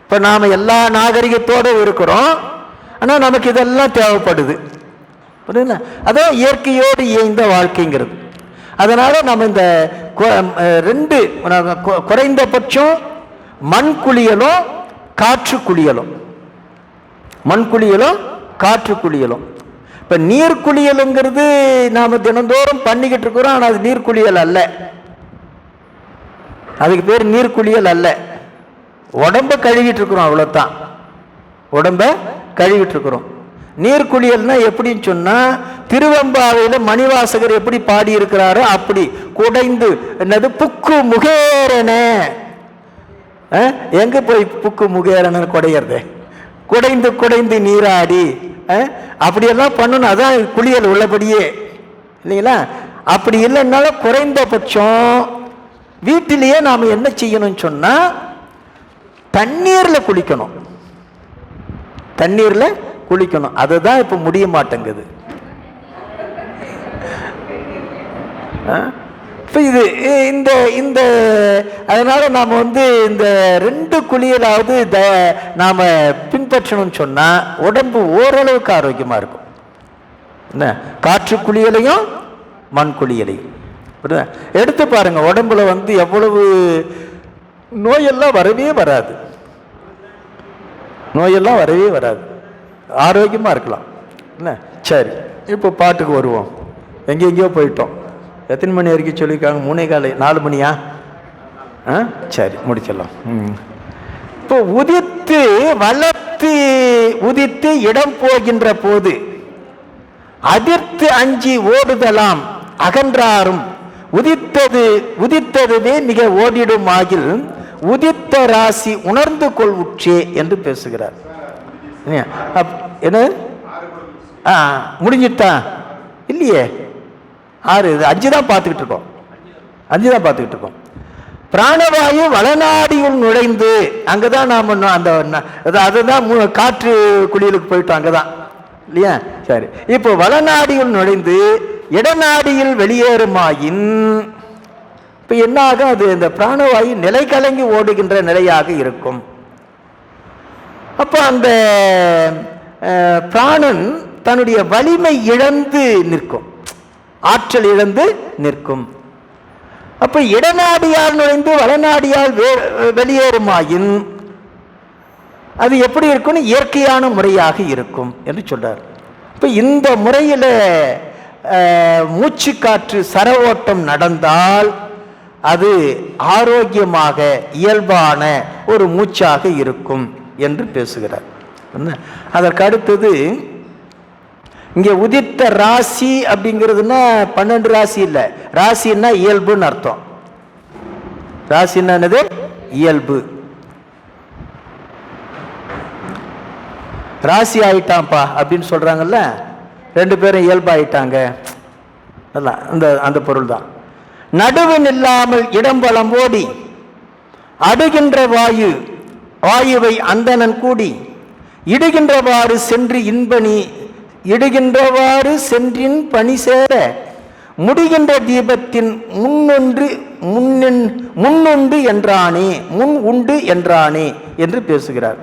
இப்போ நாம் எல்லா நாகரிகத்தோடு இருக்கிறோம், ஆனால் நமக்கு இதெல்லாம் தேவைப்படுது. புரியுதுங்களா? அதான் இயற்கையோடு இயந்த வாழ்க்கைங்கிறது. அதனால் நம்ம இந்த 2 குறைந்தபட்சம் மண் குளியலும் காற்று குளியலும், மண் குளியலும் காற்று குளியலும். இப்போ நீர் குளியலுங்கிறது நாம் தினந்தோறும் பண்ணிக்கிட்டு இருக்கிறோம், ஆனால் அது நீர் குளியல் அல்ல. அதுக்கு பேர் நீர் குளியல் அல்ல. உடம்பை கழுவிட்டு இருக்கிறோம், அவ்வளோதான். உடம்பை கழுவிட்டு இருக்கிறோம். நீர் குளியல்னா எப்படின்னு சொன்னால், திருவெம்பாவையில் மணிவாசகர் எப்படி பாடியிருக்கிறாரோ அப்படி குடைந்து, என்னது புக்கு முகேரன. எங்கே போய் புக்கு முகேரன குடையிறது? குடைந்து குடைந்து நீராடி அப்படியெல்லாம் பண்ணணும். அதான் குளியல் உள்ளபடியே இல்லைங்களா? அப்படி இல்லைன்னாலும் குறைந்தபட்சம் வீட்டிலேயே நாம் என்ன செய்யணும்னு சொன்னால், தண்ணீரில் குளிக்கணும். தண்ணீரில் குளிக்கணும். அதுதான் இப்போ முடிய மாட்டேங்குது. இப்போ இது இந்த இந்த அதனால நாம் வந்து இந்த 2 குளியலாவது நாம் பின்பற்றணும்னு சொன்னால் உடம்பு ஓரளவுக்கு ஆரோக்கியமாக இருக்கும். என்ன? காற்று குளியலையும் மண் குளியலையும் எடுத்து பாருங்க. உடம்புல வந்து எவ்வளவு நோயெல்லாம் வரவே வராது. நோயெல்லாம் வரவே வராது. ஆரோக்கியமாக இருக்கலாம். என்ன? சரி, இப்போ பாட்டுக்கு வருவோம். எங்கெங்கேயோ போயிட்டோம். எத்தனை மணி வரைக்கும் சொல்லியிருக்காங்க? 3:15, 4 மணியா? சரி, முடிச்சிடலாம். இப்போ உதித்து வளர்த்து உதித்து இடம் போகின்ற போது அதிர்த்து அஞ்சி ஓடுதலாம் அகன்றாரும் உதித்ததுவே மிக ஓடிடும் ஆகில் உதித்த ராசி உணர்ந்து கொள் உற்றே என்று பேசுகிறார். என்ன? முடிஞ்சிட்டா? இல்லையே, 6 5 தான் பார்த்துக்கிட்டு இருக்கோம். 5 தான் பார்த்துக்கிட்டு இருக்கோம். பிராணவாயு வளநாடியுள் நுழைந்து, அங்கதான் நாம அந்த அதுதான் காற்று குளியலுக்கு போயிட்டோம், அங்கதான் இல்லையா? சரி, இப்போ வளநாடியுள் நுழைந்து இடநாடியில் வெளியேறுமாயின் இப்போ என்ன ஆகும்? அது இந்த பிராணவாயு நிலை கலங்கி ஓடுகின்ற நிலையாக இருக்கும். அப்போ அந்த பிராணன் தன்னுடைய வலிமை இழந்து நிற்கும், ஆற்றல் இழந்து நிற்கும். அப்போ இடநாடியால் நுழைந்து வளநாடியால் வெளியேறுமாயின் அது எப்படி இருக்கும்னு இயற்கையான முறையாக இருக்கும் என்று சொல்றார். இப்போ இந்த முறையில் மூச்சு காற்று சர ஓட்டம் நடந்தால் அது ஆரோக்கியமாக இயல்பான ஒரு மூச்சாக இருக்கும் என்று பேசுகிறார். அதற்கு அடுத்தது இங்கே உதித்த ராசி அப்படிங்கிறதுனா 12 ராசி இல்லை, ராசின்னா இயல்புன்னு அர்த்தம். ராசின்னா என்னது? இயல்பு. ராசி ஆயிட்டான்ப்பா அப்படின்னு சொல்றாங்கல்ல, 2 பேரும் இயல்பாயிட்டாங்க, அந்த பொருள் தான். நடுவில் இல்லாமல் இடம்பலம் ஓடி அடுகின்ற வாயுவை அந்தணன் கூடி இடுகின்றவாறு சென்றின் பணி சேர முடிகின்ற தீபத்தின் முன் உண்டு என்றானே என்று பேசுகிறார்.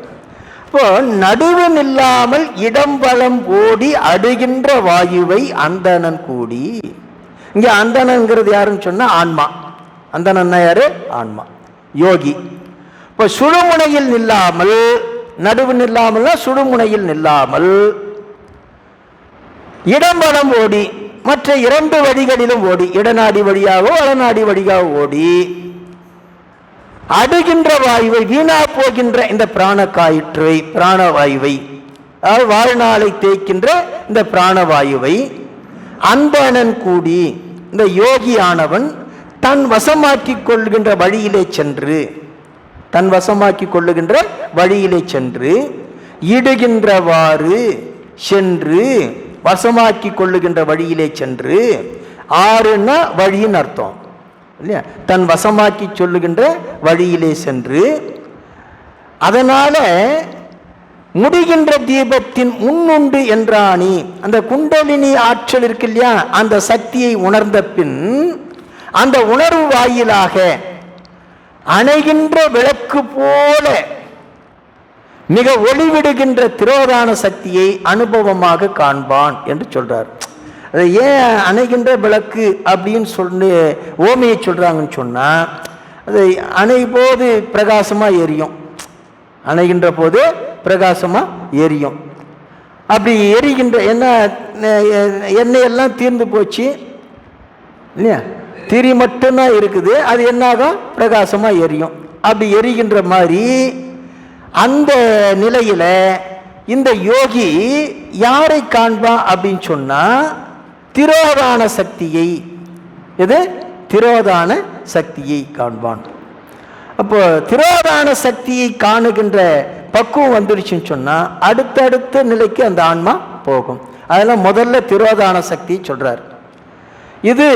இப்போ நடுவில் இல்லாமல் இடம்பலம் ஓடி அடுகின்ற வாயுவை அந்தணன் கூடி, இங்க அந்தணங்கிறது யாருன்னு சொன்னா ஆன்மா. அந்தணன்னா யாரு? ஆன்மா, யோகி. இப்போ சுழுமுனையில் நில்லாமல், நடுவு நில்லாமல் சுழுமுனையில் நில்லாமல் இடம்பலம் ஓடி மற்ற 2 வழிகளிலும் ஓடி, இடநாடி வழியாகவோ வளநாடி வழியாக ஓடி அடுகின்ற வாயுவை, வீணா போகின்ற இந்த பிராணவாயுவை, அதாவது வாழ்நாளை தேய்க்கின்ற இந்த பிராணவாயுவை அந்தணன் கூடி, இந்த யோகியானவன் தன் வசமாக்கி கொள்ளுகின்ற வழியிலே சென்று இடுகின்றவாறு சென்று, வசமாக்கி கொள்ளுகின்ற வழியிலே சென்று, ஆறுன்னா வழின்னு அர்த்தம் இல்லையா, தன் வசமாக்கி சொல்லுகின்ற வழியிலே சென்று, அதனால முடிகின்ற தீபத்தின் முன்னுண்டு என்றானி, அந்த குண்டலினி ஆற்றல் இருக்கு இல்லையா, அந்த சக்தியை உணர்ந்த பின் அந்த உணர்வு வாயிலாக அணைகின்ற விளக்கு போல மிக ஒளிவிடுகின்ற திரோதான சக்தியை அனுபவமாக காண்பான் என்று சொல்றார். அதை ஏன் அணைகின்ற விளக்கு அப்படின்னு சொல்லி ஓமையை சொல்றாங்கன்னு சொன்னா, அதை அணைபோது பிரகாசமா எரியும், அணைகின்ற போது பிரகாசமா எரியும். அப்படி எரிகின்ற எண்ணெய் எல்லாம் தீர்ந்து போச்சு இல்லையா, திரி மட்டும்தான் இருக்குது, அது என்னாகும்? பிரகாசமா எரியும். அப்படி எரிகின்ற மாதிரி அந்த நிலையில இந்த யோகி யாரை காண்பான் அப்படின்னு சொன்னா, திரோதான சக்தியை, திரோதான சக்தியை காண்பான். அப்போ திரோதான சக்தியை காணுகின்ற பக்குவம் வந்துடுச்சுன்னு சொன்னா அடுத்தடுத்த நிலைக்கு அந்த ஆன்மா போகும். அதெல்லாம் முதல்ல திரோதான சக்தி சொல்றார். இது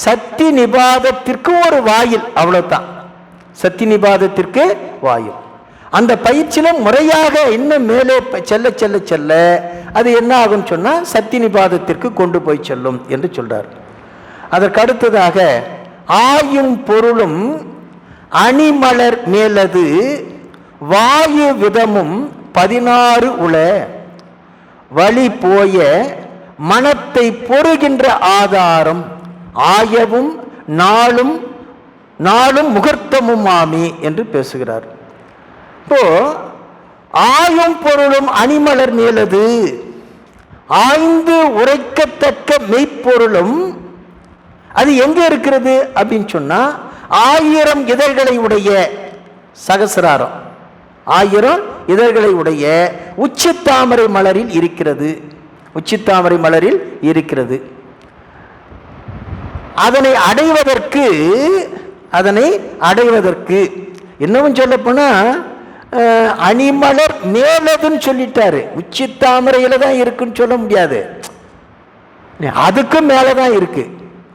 சக்தி நிபாதத்திற்கு ஒரு வாயில், அவ்வளவுதான். சக்தி நிபாதத்திற்கு வாயில். அந்த பயிற்சியில முறையாக இன்னும் மேலே செல்ல செல்ல செல்ல அது என்ன ஆகும் சொன்னா சக்தி நிபாதத்திற்கு கொண்டு போய் செல்லும் என்று சொல்றார். அதற்கு அடுத்ததாக ஆயும் பொருளும் அணிமலர் மேலது வாயு விதமும் 16 உள வழி போய மனத்தை பொறுகின்ற ஆதாரம் ஆயவும் நாளும் முகூர்த்தமும் ஆமி என்று பேசுகிறார். இப்போ ஆயும் பொருளும் அணிமலர் மேலது, ஆய்ந்து உரைக்கத்தக்க மெய்ப்பொருளும் அது எங்க இருக்கிறது அப்படின்னு சொன்னா 1000 இதழ்களை உடைய சகசிராரம், 1000 இதழ்களை உடைய உச்சித்தாமரை மலரில் இருக்கிறது. உச்சித்தாமரை மலரில் இருக்கிறது. அதனை அடைவதற்கு இன்னமும் சொல்ல போனா அணிமலர் மேலதுன்னு சொல்லிட்டாரு. உச்சித்தாமரையில தான் இருக்குன்னு சொல்ல முடியாது, அதுக்கும் மேலதான் இருக்கு,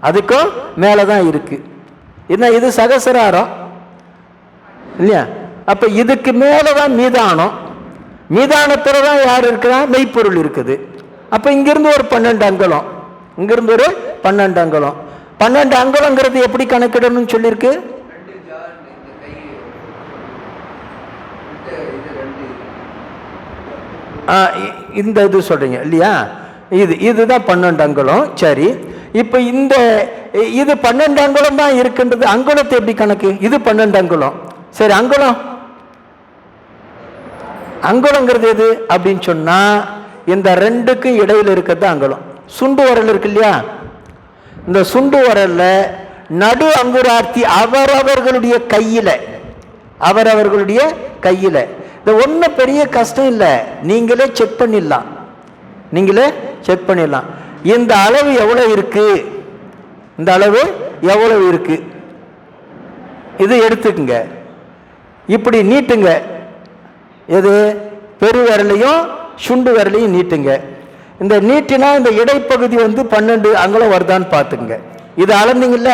அதுக்கும் மேலதான் இருக்கு. என்ன இது சகசிராரம் இல்லையா? அப்ப இதுக்கு மேலதான் மீதானம், மீதானத்துல தான் யார் இருக்கிறா? மெய்ப்பொருள் இருக்குது. அப்ப இங்கிருந்து ஒரு 12 அங்கலம் இங்கிருந்து ஒரு 12 அங்குலம். 12 அங்குலங்கிறது எப்படி கணக்கிடணும்னு சொல்லியிருக்கு? இந்த இது சொல்றீங்க இல்லையா? இதுதான் 12 அங்குலம். சரி, இப்போ இது 12 அங்குலம் தான் இருக்கின்றது. அங்குலத்தை எப்படி கணக்கு? இது 12 அங்குலம். சரி, அங்குலங்கிறது எது அப்படின்னு சொன்னா இந்த ரெண்டுக்கும் இடையில இருக்கிறது அங்குலம். சுண்டு வரல் இருக்கு இல்லையா? இந்த சுண்டு வரல்ல நடு அங்குரார்த்தி அவரவர்களுடைய கையில இந்த ஒன்றும் பெரிய கஷ்டம் இல்லை. நீங்களே செக் பண்ணிடலாம். இந்த அளவு எவ்வளவு இருக்கு, இந்த அளவு எவ்வளவு இருக்கு, இது எடுத்துக்குங்க. இப்படி நீட்டுங்க. எது? பெரு விரலையும் சுண்டு விரலையும் நீட்டுங்க. இந்த நீட்டினா இந்த இடைப்பகுதி 12 அங்குலம் வருதான்னு பார்த்துக்குங்க. இது அளந்தீங்கல்ல,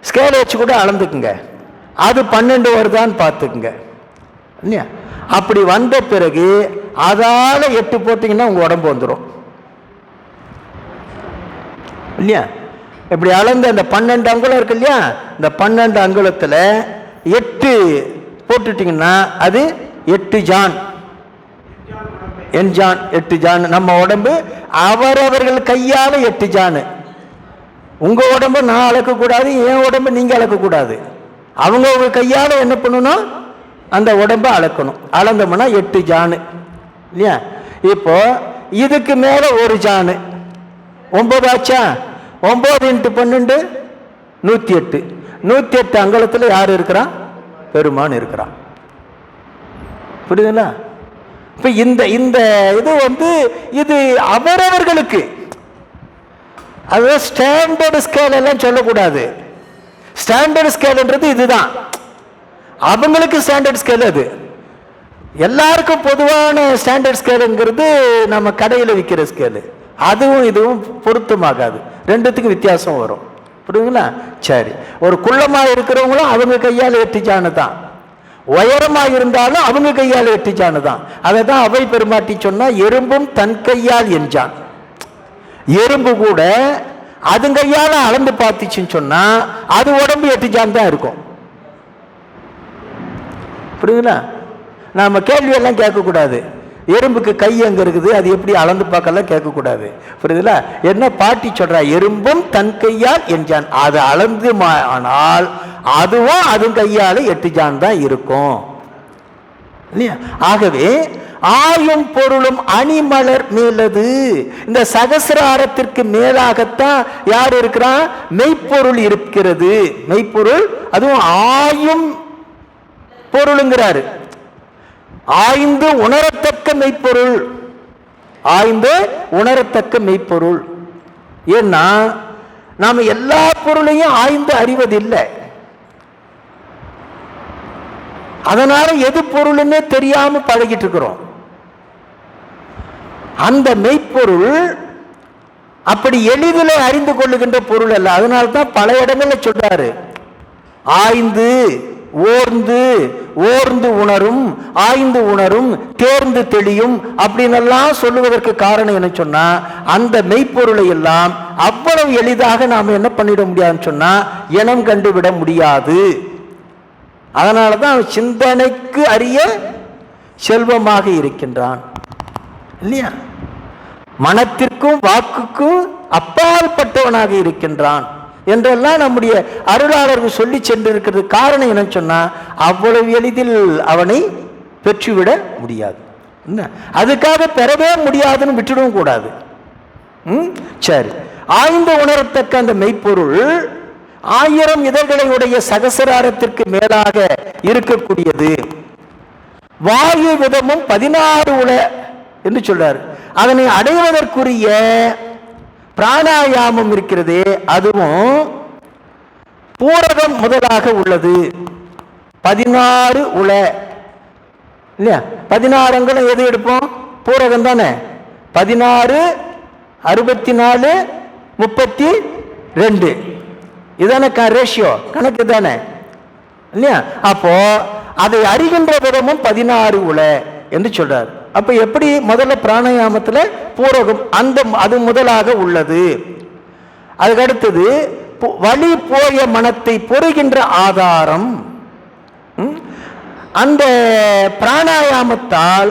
ஸ்கேல் வச்சு கூட அளந்துக்குங்க. அது 12 வருதான்னு பார்த்துக்குங்க இல்லையா? அப்படி வந்த பிறகு அதால 8 போட்டிங்கன்னா உங்க உடம்பு வந்துடும் இல்லையா? இப்படி அளந்து அந்த 12 அங்குலம் இருக்கு இல்லையா? இந்த 12 அங்குலத்தில் 8 போட்டுட்டீங்கன்னா அது 8 ஜான். என்ஜான் 8 ஜான். நம்ம உடம்பு அவரவர்கள் கையால 8 ஜான். உங்க உடம்பு நான் அளக்கக்கூடாது, என் உடம்பு நீங்க அளக்கக்கூடாது. அவங்க கையால என்ன பண்ணணும்? அந்த உடம்பை அளக்கணும். அளந்தோம்னா 8 ஜானு இல்லையா? இப்போ இதுக்கு மேல 1 ஜானு 9 ஆச்சா? 9 × 12 108. 108 அங்குலத்தில் யார் இருக்கிறான்? பெருமான் இருக்கிறான். புரியுதுங்களா? இப்ப இந்த இது இது அவரவர்களுக்கு, அது ஸ்டாண்டர்ட் ஸ்கேல் எல்லாம் சொல்லக்கூடாது. ஸ்டாண்டர்ட் ஸ்கேல்ன்றது இதுதான். அவங்களுக்கு ஸ்டாண்டர்ட் ஸ்கேல் அது. எல்லாருக்கும் பொதுவான ஸ்டாண்டர்ட் ஸ்கேலுங்கிறது நம்ம கடையில் விற்கிற ஸ்கேலு. அதுவும் இதுவும் பொருத்தமாகாது. ரெண்டுத்துக்கும் வித்தியாசம் வரும். புரியுதுங்களா? சரி, ஒரு குள்ளமாக இருக்கிறவங்களும் அவங்க கையால் 8 ஜானு தான். உயரமாக இருந்தாலும் அவங்க கையால் 8 ஜானு தான். அதை தான் அவை பெருமாட்டி சொன்னா, எறும்பும் தன் கையால் எஞ்சான். எறும்பு கூட அது கையால அளந்து பார்த்துச்சுன்னு சொன்னா அது உடம்பு 8 ஜான் தான் இருக்கும். புரியுதுங்களா? நாம கேள்வி எல்லாம் கேட்கக்கூடாது. எறும்புக்கு கை எங்க இருக்குது, அது எப்படி அளந்து பார்க்கலாம் கேட்கக்கூடாது. புரியுதுல? என்ன பாட்டி சொல்றா? எறும்பும் தன் கையால் எஞ்சான். அது அளந்து ஆனால் அதுவும் அது கையால 8 ஜான் தான் இருக்கும் இல்லையா? ஆகவே ஆயும் பொருளும் அணிமலர் மேலது. இந்த சகசிராரத்திற்கு மேலாகத்தான் யார் இருக்கிறான்? மெய்ப்பொருள் இருக்கிறது. மெய்ப்பொருள், அதுவும் ஆயும் பொருளுங்கிறாரு. ஆய்ந்து உணரத்தக்க மெய்ப்பொருள். ஆய்ந்து உணரத்தக்க மெய்ப்பொருள். ஏன்னா நாம எல்லா பொருளையும் ஆய்ந்து அறிவதில்லை. அதனால எது பொருள்னே தெரியாம பழகிட்டு இருக்கிறோம். அந்த மெய்ப்பொருள் அப்படி எளிதில் அறிந்து கொள்ளுகின்ற பொருள் அல்ல. அதனால தான் பல இடங்கள்ல சொல்றாரு, ஆய்ந்து ஓர்ந்து உணரும், ஆய்ந்து உணரும், தேர்ந்து தெளியும் அப்படின்னு சொல்லுவதற்கு காரணம் என்ன சொன்னா, அந்த மெய்ப்பொருளை எல்லாம் அவ்வளவு எளிதாக நாம் என்ன பண்ணிட முடியாதுன்னு சொன்னா இனம் கண்டுவிட முடியாது. அதனாலதான் அவன் சிந்தனைக்கு அறிய செல்வமாக இருக்கின்றான் இல்லையா? மனத்திற்கும் வாக்குக்கும் அப்பாற்பட்டவனாக இருக்கின்றான் என்றெல்லாம் நம்முடைய அருளாளர்கள் சொல்லி சென்றிருக்கிறது. காரணம் என்ன சொன்னா, அவ்வளவு எளிதில் அவனை பெற்றுவிட முடியாது. அதுக்காக பெறவே முடியாதுன்னு விட்டுடவும் கூடாது. சரி, ஆய்ந்து உணரத்தக்க அந்த மெய்ப்பொருள் 1000 இதழ்களை உடைய சகசிராரத்திற்கு மேலாக இருக்கக்கூடியது. வாயு விதமும் 16 உல என்று சொல்றார். அதனை அடைவதற்குரிய பிராணாயாமம் இருக்கிறது. அதுவும் பூரகம் முதலாக உள்ளது. 16 உல இல்லையா? 16 அங்குலம் எது எடுப்போம்? பூரகம் தானே. 16 64 32 இதான ரேஷியோ, கணக்கு தானே இல்லையா? அப்போ அதை அறிகின்ற விதமும் 16 உல என்று சொல்றார். அப்போ எப்படி முதல்ல பிராணாயாமத்தில் பூரகம் அது முதலாக உள்ளது. அதுக்கடுத்தது வழி போய மனத்தை பொறுகின்ற ஆதாரம். அந்த பிராணாயாமத்தால்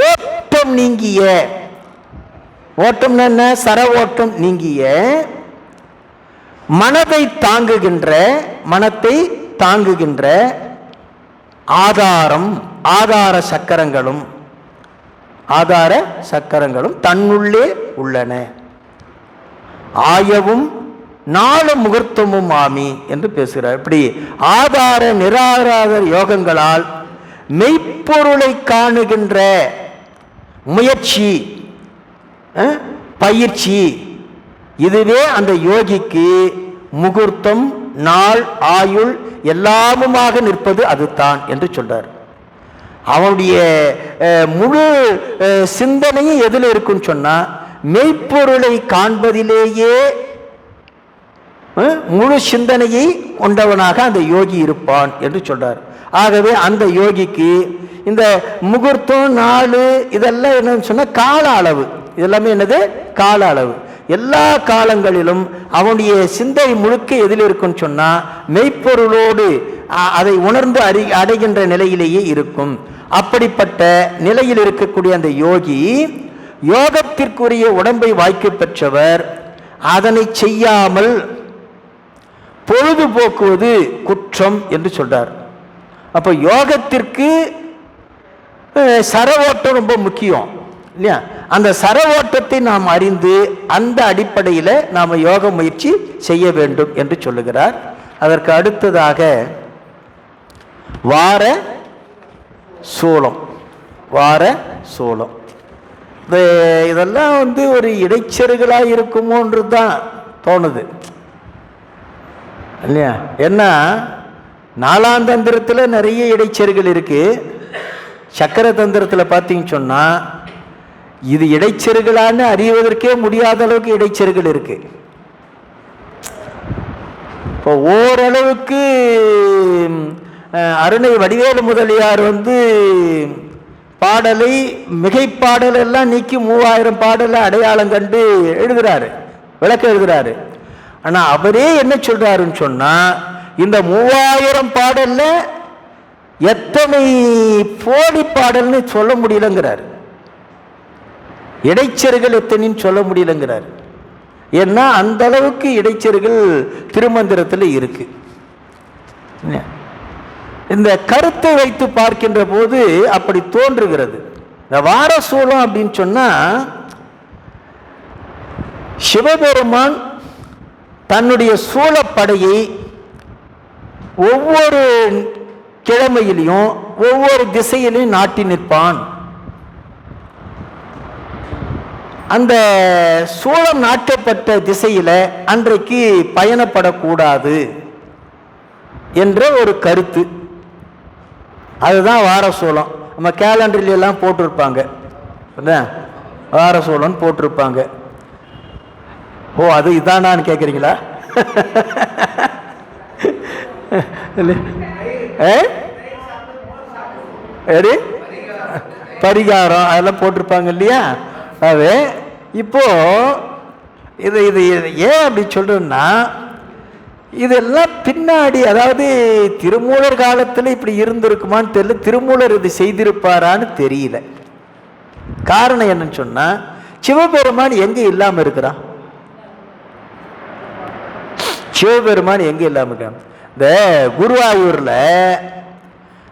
ஓட்டம் நீங்கிய, ஓட்டம் என்ன, சர ஓட்டம் நீங்கிய மனத்தை தாங்குகின்ற ஆதாரம், ஆதார சக்கரங்களும் தன்னுள்ளே உள்ளன. ஆயவும் நாலு முகூர்த்தமும் ஆமி என்று பேசுகிறார். இப்படி ஆதார நிராகார யோகங்களால் மெய்ப்பொருளை காணுகின்ற முயற்சி, பயிற்சி, இதுவே அந்த யோகிக்கு முகூர்த்தம், நாள், ஆயுள் எல்லாமுமாக நிற்பது அதுதான் என்று சொல்றார். அவனுடைய முழு சிந்தனையும் எதில் இருக்குன்னு சொன்னா மெய்ப்பொருளை காண்பதிலேயே முழு சிந்தனையை கொண்டவனாக அந்த யோகி இருப்பான் என்று சொல்றார். ஆகவே அந்த யோகிக்கு இந்த முகூர்த்தம், நாள் இதெல்லாம் என்னன்னு சொன்னா கால அளவு. இதெல்லாமே என்னது, கால அளவு. எல்லா காலங்களிலும் அவனுடைய சிந்தனை முழுக்க எதில் இருக்குன்னு சொன்னா மெய்ப்பொருளோடு அதை உணர்ந்து அடைகின்ற நிலையிலேயே இருக்கும். அப்படிப்பட்ட நிலையில் இருக்கக்கூடிய அந்த யோகி யோகத்திற்குரிய உடம்பை வாய்க்க பெற்றவர். அதனை செய்யாமல் பொழுதுபோக்குவது குற்றம் என்று சொல்றார். அப்போ யோகத்திற்கு சரவோட்டம் ரொம்ப முக்கியம் இல்லையா? அந்த சரவோட்டத்தை நாம் அறிந்து அந்த அடிப்படையில் நாம் யோக முயற்சி செய்ய வேண்டும் என்று சொல்லுகிறார். அதற்கு அடுத்ததாக வார சூலம். இதெல்லாம் ஒரு இடைச்செருகளாக இருக்குமோன்றது தான் தோணுது இல்லையா? ஏன்னா நாலாம் தந்திரத்தில் நிறைய இடைச்செருகள் இருக்கு. சக்கர தந்திரத்தில் பார்த்தீங்கன்னு சொன்னால் இது இடைச்செருகளான்னு அறிவதற்கே முடியாத அளவுக்கு இடைச்செருகள் இருக்கு. இப்போ ஓரளவுக்கு அருணை வடிவேலு முதலியார் பாடலை மிகைப்பாடல் எல்லாம் நீக்கி 3000 பாடலை அடையாளம் கண்டு எழுதுறாரு, விளக்கம் எழுதுறாரு. ஆனால் அவரே என்ன சொல்றாருன்னு சொன்னா இந்த 3000 பாடல்ல எத்தனை போலி பாடல்னு சொல்ல முடியலங்கிறார். இடைச்செருகள் எத்தனைன்னு சொல்ல முடியலங்கிறார். ஏன்னா அந்த அளவுக்கு இடைச்செருகள் திருமந்திரத்தில் இருக்கு. இந்த கருத்தை வைத்து பார்க்கின்ற போது அப்படி தோன்றுகிறது. இந்த வாரசூலம் அப்படின்னு சொன்னா சிவபெருமான் தன்னுடைய சூழப்படையை ஒவ்வொரு கிழமையிலையும் ஒவ்வொரு திசையிலையும் நாட்டி நிற்பான். அந்த சூழம் நாட்டப்பட்ட திசையில அன்றைக்கு பயணப்படக்கூடாது என்ற ஒரு கருத்து. அதுதான் வாரசூலம். நம்ம கேலண்டர்ல எல்லாம் போட்டிருப்பாங்க, வாரசூலம் போட்டிருப்பாங்க. ஓ, அது இதானான்னு கேட்குறீங்களா? பரிகாரம் அதெல்லாம் போட்டிருப்பாங்க இல்லையா? அது இப்போ இது ஏன் அப்படி சொல்றேன்னா இதெல்லாம் பின்னாடி, அதாவது திருமூலர் காலத்தில் இப்படி இருந்திருக்குமான்னு தெரியல, திருமூலர் இது செய்திருப்பாரான்னு தெரியல. காரணம் என்னன்னு சொன்னா சிவபெருமான் எங்க இல்லாம இருக்கிறான்? சிவபெருமான் எங்க இல்லாம இருக்கான்? இந்த குருவாயூர்ல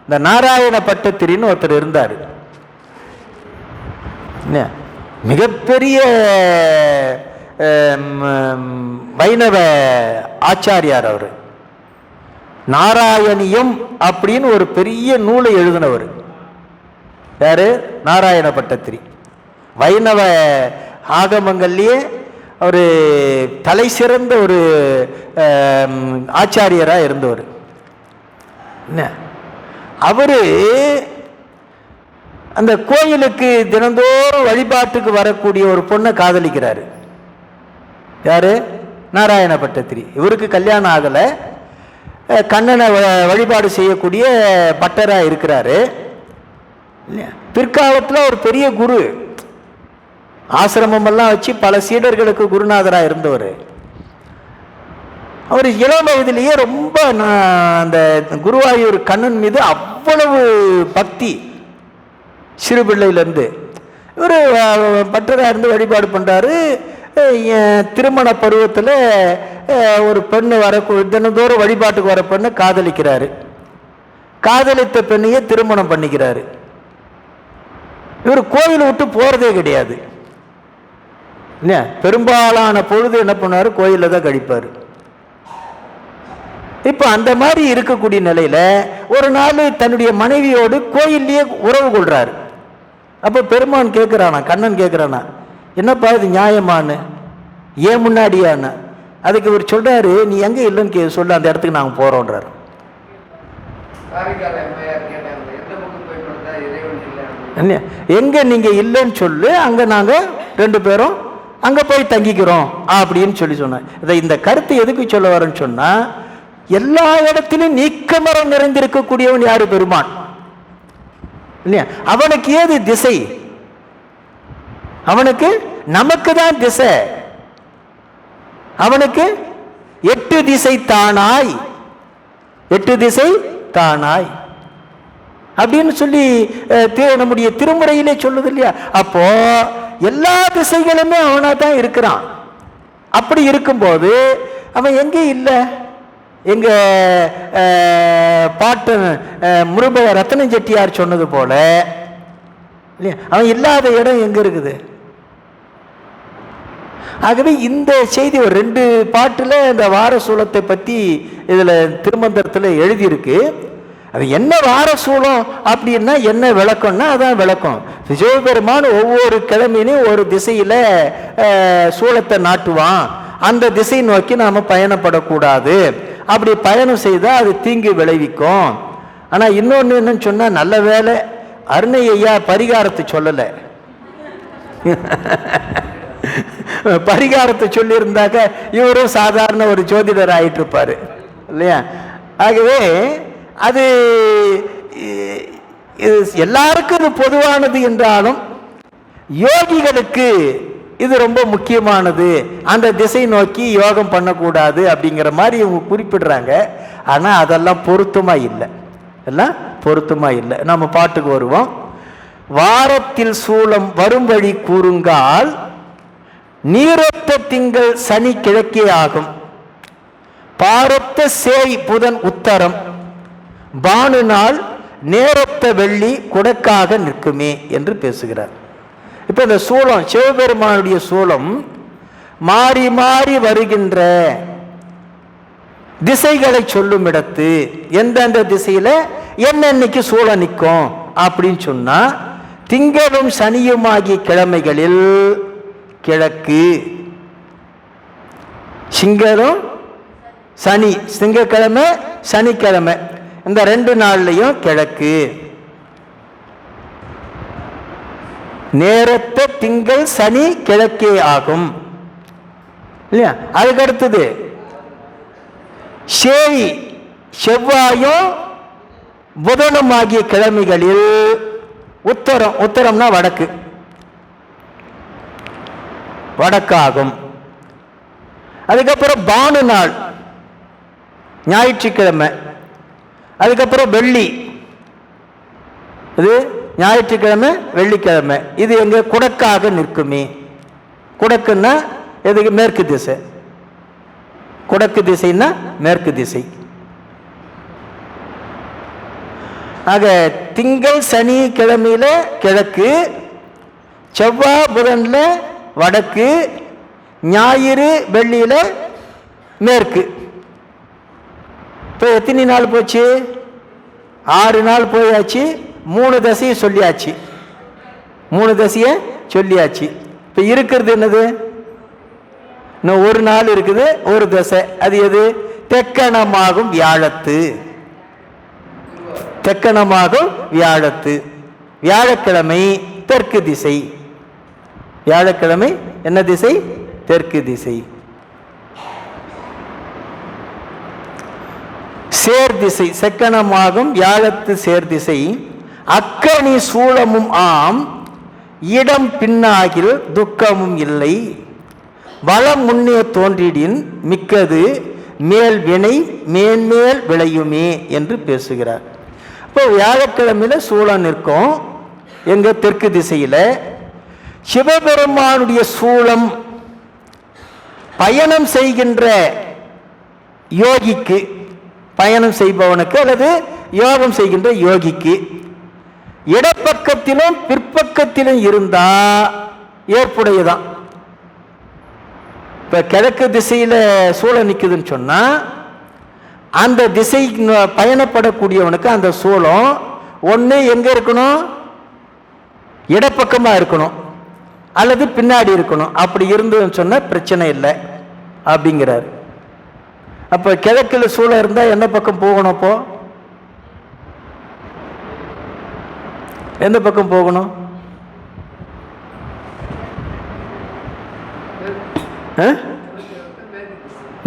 இந்த நாராயண பட்டத்திரின்னு ஒருத்தர் இருந்தார். மிகப்பெரிய வைணவ ஆச்சாரியார். அவர் நாராயணியம் அப்படின்னு ஒரு பெரிய நூலை எழுதினவர். யாரு? நாராயண பட்டத்திரி. வைணவ ஆகமங்கள்லயே ஒரு தலை சிறந்த ஒரு ஆச்சாரியராக இருந்தவர். அவரு அந்த கோயிலுக்கு தினந்தோறும் வழிபாட்டுக்கு வரக்கூடிய ஒரு பொண்ணை காதலிக்கிறாரு. யாரு? நாராயண பட்டத்திரி. இவருக்கு கல்யாணம் ஆகலை, கண்ணனை வழிபாடு செய்யக்கூடிய பட்டராக இருக்கிறாரு. இல்லையா? பிற்காலத்தில் ஒரு பெரிய குரு, ஆசிரமெல்லாம் வச்சு பல சீடர்களுக்கு குருநாதராக இருந்தவர். அவர் இளம் வயதிலேயே ரொம்ப அந்த குருவாயூர் கண்ணன் மீது அவ்வளவு பக்தி. சிறு பிள்ளையிலேருந்து இவர் பட்டராக இருந்து வழிபாடு பண்ணுறாரு. திருமண பருவத்தில் ஒரு பெண்ணு தினந்தோறும் வழிபாட்டுக்கு வர பெண்ணை காதலிக்கிறாரு. காதலித்த பெண்ணையே திருமணம் பண்ணிக்கிறாரு. இவர் கோயில் விட்டு போகிறதே கிடையாது. இல்லையா? பெரும்பாலான பொழுது என்ன பண்ணார்? கோயிலில் தான் கழிப்பார். இப்போ அந்த மாதிரி இருக்கக்கூடிய நிலையில் ஒரு நாள் தன்னுடைய மனைவியோடு கோயில்லையே உறவு கொள்றாரு. அப்போ பெருமான் கேட்குறானா, கண்ணன் கேட்குறானா, என்னப்பா இது நியாயமானு, ஏன் முன்னாடியான்னு. அதுக்கு இவர் சொல்கிறாரு, நீ எங்கே இல்லைன்னு சொல்ல, அந்த இடத்துக்கு நாங்கள் போகிறோன்றார். எங்கே நீங்கள் இல்லைன்னு சொல்லு, அங்கே நாங்கள் 2 பேரும் அங்கே போய் தங்கிக்கிறோம் அப்படின்னு சொன்னேன். இந்த கருத்து எதுக்கு சொல்ல வரேன்னு சொன்னால், எல்லா இடத்திலும் நீக்கமரம் நிறைந்திருக்கக்கூடியவன் யாரு? பெருமான். இல்லையா? அவனுக்கு ஏது திசை? அவனுக்கு நமக்கு தான் திசை. அவனுக்கு 8 திசை தானாய், 8 திசை தானாய் அப்படின்னு சொல்லி நம்முடைய திருமுறையிலே சொல்லுது இல்லையா? அப்போ எல்லா திசைகளுமே அவனா தான் இருக்கிறான். அப்படி இருக்கும்போது அவன் எங்கே இல்லை? எங்க பாட்டு முருப ரத்தன செட்டியார் சொன்னது போல இல்லையா, அவன் இல்லாத இடம் எங்க இருக்குது? ஆகவே இந்த செய்தி ஒரு 2 பாட்டில் இந்த வார சூலத்தை பற்றி இதில் திருமந்திரத்தில் எழுதியிருக்கு. அது என்ன வார சூலம் அப்படின்னா என்ன விளக்கம்னா அதான் விளக்கம். சிவபெருமான் ஒவ்வொரு கிழமையிலும் ஒரு திசையில் சூலத்தை நாட்டுவான். அந்த திசை நோக்கி நாம் பயணப்படக்கூடாது. அப்படி பயணம் செய்தால் அது தீங்கு விளைவிக்கும். ஆனால் இன்னொன்று என்னன்னு சொன்னால், நல்ல வேலை அருணை ஐயா பரிகாரத்தை சொல்லலை. பரிகாரத்தை சொல்லியிருந்தாக்க இவரும் சாதாரண ஒரு ஜோதிடர் ஆகிட்டு இருப்பார் இல்லையா? ஆகவே அது எல்லாருக்கும் இது பொதுவானது என்றாலும் யோகிகளுக்கு இது ரொம்ப முக்கியமானது. அந்த திசை நோக்கி யோகம் பண்ணக்கூடாது அப்படிங்கிற மாதிரி இவங்க குறிப்பிடுறாங்க. ஆனால் அதெல்லாம் பொருத்தமா இல்லை, எல்லாம் பொருத்தமா இல்லை. நம்ம பாட்டுக்கு வருவோம். வாரத்தில் சூலம் வரும் வழி கூறுங்கால், நீரொத்த திங்கள் சனி கிழக்கே ஆகும், பாரொத்த சேய் புதன் உத்தரம், பானு நாள் நேரொத்த வெள்ளி குடக்காக நிற்குமே என்று பேசுகிறார். இப்போ இந்த சூலம், சிவபெருமானுடைய சூலம் மாறி மாறி வருகின்ற திசைகளை சொல்லும் இடத்து எந்தெந்த திசையில என்னன்னைக்கு சூலம் நிற்கும் அப்படின்னு சொன்னா, திங்களும் சனியுமாகிய கிழமைகளில் கிழக்கு, சிங்கரும் சனி, திங்கக்கிழமை சனிக்கிழமை இந்த 2 நாள்லையும் கிழக்கு. நேரத்த திங்கள் சனி கிழக்கே ஆகும் இல்லையா? அதுக்கு அடுத்தது சேய் செவ்வாயும் புதனும் ஆகிய கிழமைகளில் உத்தரம், உத்தரம்னா வடக்கு, வடக்காகும். அதுக்கப்புறம் பானு நாள் ஞாயிற்றுக்கிழமை, அதுக்கப்புறம் வெள்ளி, இது ஞாயிற்றுக்கிழமை வெள்ளிக்கிழமை, இது எங்க குடக்காக நிற்குமே. குடக்குன்னா எதுக்கு? மேற்கு திசை. குடக்கு திசைன்னா மேற்கு திசை. ஆக திங்கள் சனி கிழமையில கிழக்கு, செவ்வாய் புதன்ல வடக்கு, ஞாயிறு வெள்ளியில மேற்கு. இப்போ எத்தனை நாள் போச்சு? 6 நாள் போயாச்சு. 3 தசையை சொல்லியாச்சு, 3 தசையை சொல்லியாச்சு. இப்போ இருக்கிறது என்னது? இன்னும் 1 நாள் இருக்குது, 1 தசை. அது எது? தெக்கணமாகும் வியாழத்து. தெக்கணமாகும் வியாழத்து. வியாழக்கிழமை தெற்கு திசை. வியாழக்கிழமை என்ன திசை? தெற்கு திசை. சேர் திசை, செக்கணமாகும் வியாழத்து சேர் திசை. அக்கணி சூலமும் ஆம், இடம் பின்னாகில் துக்கமும் இல்லை, வளம் முன்னே தோன்றிடின் மிக்கது மேல் வினை மேன்மேல் விளையுமே என்று பேசுகிறார். இப்போ வியாழக்கிழமையில சூலம் நிற்கும் எங்க தெற்கு திசையில. சிவபெருமானுடைய சூலம் பயணம் செய்கின்ற யோகிக்கு, பயணம் செய்பவனுக்கு அல்லது யோகம் செய்கின்ற யோகிக்கு இடப்பக்கத்திலும் பிற்பக்கத்திலும் இருந்தா ஏற்புடையதான். இப்ப கிழக்கு திசையில சூளம் நிக்குதுன்னு சொன்னா அந்த திசை பயணப்படக்கூடியவனுக்கு அந்த சூளம் ஒண்ணு எங்க இருக்கணும், இடப்பக்கமா இருக்கணும் அல்லது பின்னாடி இருக்கணும். அப்படி இருந்ததுன்னு சொன்னா பிரச்சனை இல்லை அப்படிங்கிறார். அப்ப கிழக்குல சூளம் இருந்தா என்ன பக்கம் போகணும்? அப்போ எந்த பக்கம் போகணும்?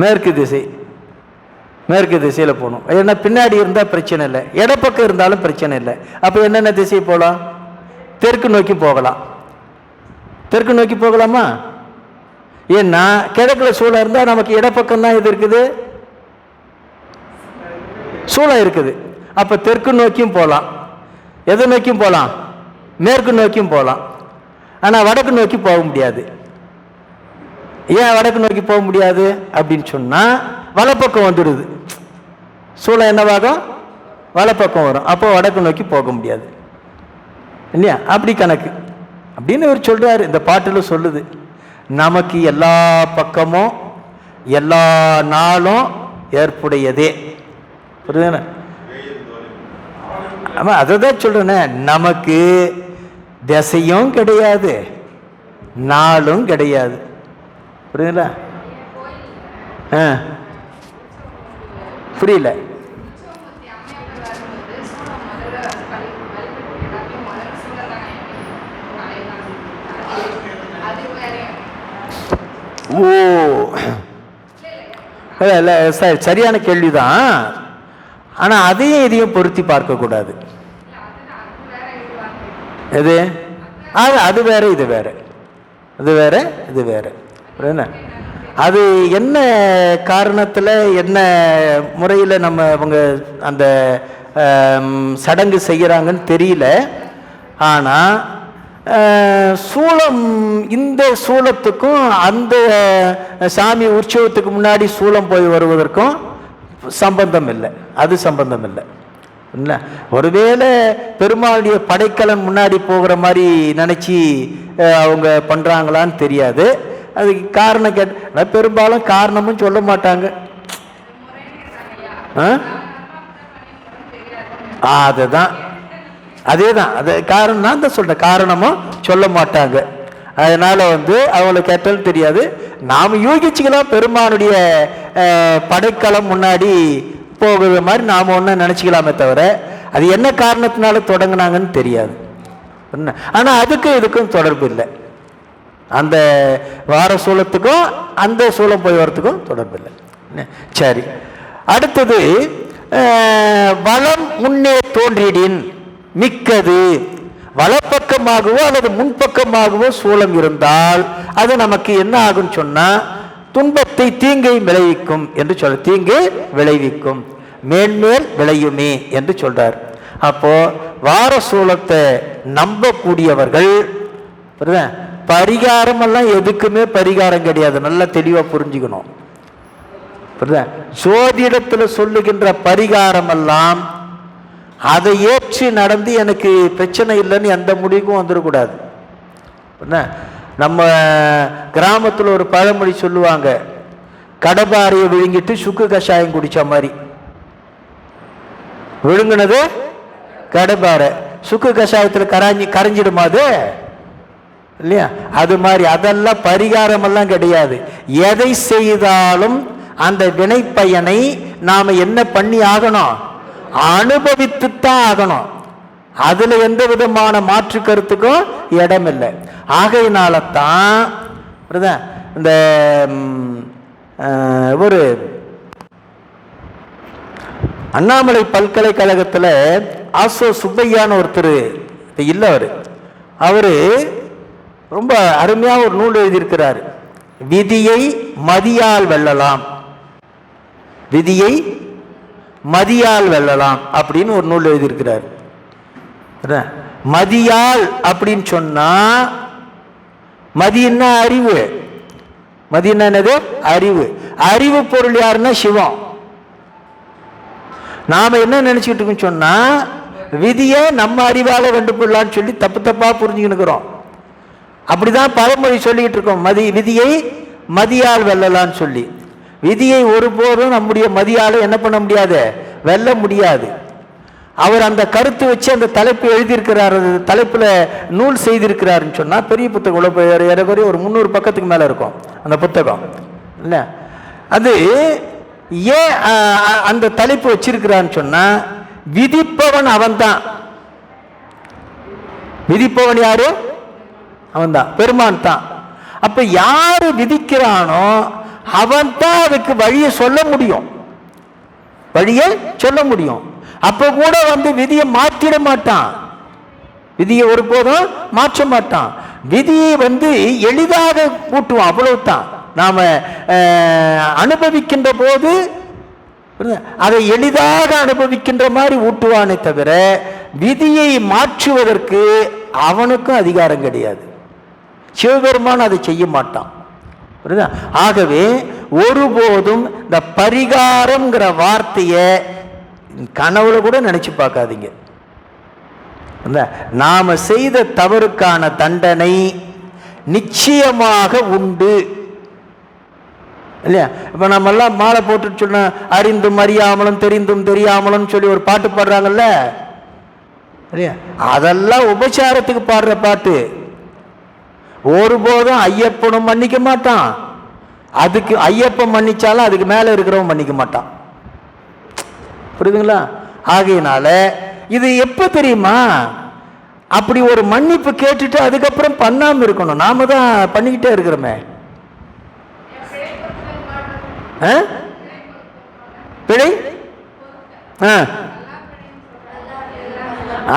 மேற்கு திசை. மேற்கு திசையில போகணும். ஏன்னா பின்னாடி இருந்தா பிரச்சனை இல்லை, இடப்பக்கம் இருந்தாலும் பிரச்சனை இல்லை. அப்ப என்னென்ன திசை போகலாம்? தெற்கு நோக்கி போகலாம். தெற்கு நோக்கி போகலாமா? ஏன்னா கிழக்குல சூளம் இருந்தா நமக்கு இடப்பக்கம் தான் இது இருக்குது, சூளம் இருக்குது. அப்ப தெற்கு நோக்கியும் போகலாம், எதை நோக்கியும் போகலாம், மேற்கு நோக்கியும் போகலாம். ஆனா வடக்கு நோக்கி போக முடியாது. ஏன் வடக்கு நோக்கி போக முடியாது அப்படின்னு சொன்னா வலப்பக்கம் வந்துடுது. சூளம் என்னவாகும்? வலப்பக்கம் வரும். அப்போ வடக்கு நோக்கி போக முடியாது இல்லையா? அப்படி கணக்கு அப்படின்னு இவர் சொல்றாரு. இந்த பாட்டுல சொல்லுது, நமக்கு எல்லா பக்கமும் எல்லா நாளும் ஏற்புடையதே. புரியுதுண்ணா? ஆமா, அதை தான் சொல்றேனே, நமக்கு திசையும் கிடையாது நாளும் கிடையாது. புரியுதுங்களா? புரியல. ஓ இல்ல, சரியான கேள்விதான். ஆனா அதையும் இதையும் பொருத்தி பார்க்க கூடாது. எது? அது வேற இது வேற, இது வேற இது வேற. அது என்ன காரணத்துல என்ன முறையில் நம்ம அவங்க அந்த சடங்கு செய்கிறாங்கன்னு தெரியல. ஆனா சூளம், இந்த சூளத்துக்கும் அந்த சாமி உற்சவத்துக்கு முன்னாடி சூளம் போய் வருவதற்கும் சம்பந்தம் இல்லை. அது சம்பந்தம் இல்லை. இல்லை, ஒருவேளை பெருமாளுடைய படைக்கலம் முன்னாடி போகிற மாதிரி நினைச்சி அவங்க பண்றாங்களான்னு தெரியாது. அதுக்கு காரணம் கேட்ட பெரும்பாலும் காரணமும் சொல்ல மாட்டாங்க. அதுதான், அதேதான், அது காரணம் தான் தான் சொல்றேன், காரணமும் சொல்ல மாட்டாங்க. அதனால அவங்களை கேட்டாலும் தெரியாது. நாம் யோகிச்சுக்கலாம், பெருமானுடைய படைக்கலம் முன்னாடி போகிற மாதிரி நாம் ஒன்று நினச்சிக்கலாமே தவிர அது என்ன காரணத்தினால தொடங்கினாங்கன்னு தெரியாது. ஆனால் அதுக்கும் இதுக்கும் தொடர்பு இல்லை. அந்த வார சூலத்துக்கும் அந்த சூலம் போய் வரத்துக்கும் தொடர்பு இல்லை. சரி, அடுத்தது வளம் முன்னே தோன்றிடின் மிக்கது. வலப்பக்கமாகவோ அல்லது முன்பக்கமாகவோ சூலம் இருந்தால் அது நமக்கு என்ன ஆகும் சொன்னா துன்பத்தை, தீங்கை விளைவிக்கும் என்று சொல்ற, தீங்கு விளைவிக்கும், மேன்மேல் விளையுமே என்று சொல்றார். அப்போ வார சூலத்தை நம்பக்கூடியவர்கள் பரிகாரம் எல்லாம் எதுக்குமே பரிகாரம் கிடையாது. நல்லா தெளிவா புரிஞ்சுக்கணும். ஜோதிடத்தில் சொல்லுகின்ற பரிகாரம் எல்லாம் அதை ஏற்றி நடந்து எனக்கு பிரச்சனை இல்லைன்னு எந்த முடிவுக்கும் வந்துடக்கூடாது. நம்ம கிராமத்தில் ஒரு பழமொழி சொல்லுவாங்க, கடபாறையை விழுங்கிட்டு சுக்கு கஷாயம் குடிச்ச மாதிரி. விழுங்கினது கடபாறை, சுக்கு கஷாயத்தில் கரைஞ்சிடுமா அது இல்லையா? அது மாதிரி அதெல்லாம் பரிகாரம் எல்லாம் கிடையாது. எதை செய்தாலும் அந்த வினை பயனை நாம என்ன பண்ணி ஆகணும்? அனுபவித்துத்தான் ஆகணும். அதுல எந்த விதமான மாற்று கருத்துக்கும் இடம் இல்லை. ஆகையினால தான் இந்த ஒரு அண்ணாமலை பல்கலைக்கழகத்தில் ஆசோ சுப்பையான்னு ஒருத்தர் இல்லை, அவர் ரொம்ப அருமையாக ஒரு நூல் எழுதியிருக்கிறார். விதியை மதியால் வெல்லலாம், விதியை மதியால் வெல்லலாம் அப்படின்னு ஒரு நூல் எழுதியிருக்கிறார். மதியால் அப்படின்னு சொன்னா மதின்னா அறிவு, மதின்னா என்னது? அறிவு. அறிவு பொருள் யாருன்னா சிவம். நாம என்ன நினைச்சுக்கிட்டு இருக்கோம் சொன்னா விதியை நம்ம அறிவால கண்டுபிடலான்னு சொல்லி தப்பு தப்பா புரிஞ்சுக்கிட்டு அப்படிதான் பழமொழி சொல்லிக்கிட்டு இருக்கோம். விதியை மதியால் வெல்லலான்னு சொல்லி. விதியை ஒருபோதும் நம்முடைய மதியால என்ன பண்ண முடியாது, வெல்ல முடியாது. அவர் அந்த கருத்து வச்சு அந்த தலைப்பு எழுதியிருக்கிறார், தலைப்புல நூல் செய்திருக்கிறாருன்னு சொன்னா பெரிய புத்தகம், ஏறக்குறைய ஒரு 300 பக்கத்துக்கு மேல இருக்கும் அந்த புத்தகம் இல்ல. அது ஏன் அந்த தலைப்பு வச்சிருக்கிறான்னு சொன்னா விதிப்பவன் அவன்தான். விதிப்பவன் யாரு? அவன்தான், பெருமான் தான். அப்ப யாரு விதிக்கிறானோ அவன் தான் அதுக்கு வழியை சொல்ல முடியும், வழியை சொல்ல முடியும். அப்ப கூட விதியை மாற்றிட மாட்டான், விதியை ஒருபோதும் மாற்ற மாட்டான். விதியை எளிதாக கூட்டுவான், அவ்வளவுதான். நாம அனுபவிக்கின்ற போது அதை எளிதாக அனுபவிக்கின்ற மாதிரி ஊட்டுவானே தவிர விதியை மாற்றுவதற்கு அவனுக்கும் அதிகாரம் கிடையாது. சிவபெருமான் அதை செய்ய மாட்டான். ஆகவே ஒருபோதும் இந்த பரிகாரம்ங்கிற வார்த்தையை கனவுல கூட நினைச்சு பார்க்காதீங்க. நாம செய்த தவறுக்கான தண்டனை நிச்சயமாக உண்டு இல்லையா? இப்ப நம்ம எல்லாம் மாலை போட்டு சொன்ன அறிந்தும் அறியாமலும் தெரிந்தும் தெரியாமலும் சொல்லி ஒரு பாட்டு பாடுறாங்கல்ல இல்லையா? அதெல்லாம் உபச்சாரத்துக்கு பாடுற பாட்டு. ஒருபோதும் ஐயப்பனும் மன்னிக்க மாட்டான், அதுக்கு ஐயப்பன் மன்னிச்சாலும் அதுக்கு மேல இருக்கிறவன் மன்னிக்க மாட்டான். புரியுதுங்களா? ஆகையினால இது எப்ப தெரியுமா, அப்படி ஒரு மன்னிப்பு கேட்டுட்டு அதுக்கப்புறம் பண்ணாம இருக்கணும். நாம தான் பண்ணிக்கிட்டே இருக்கிறோமே. பிழை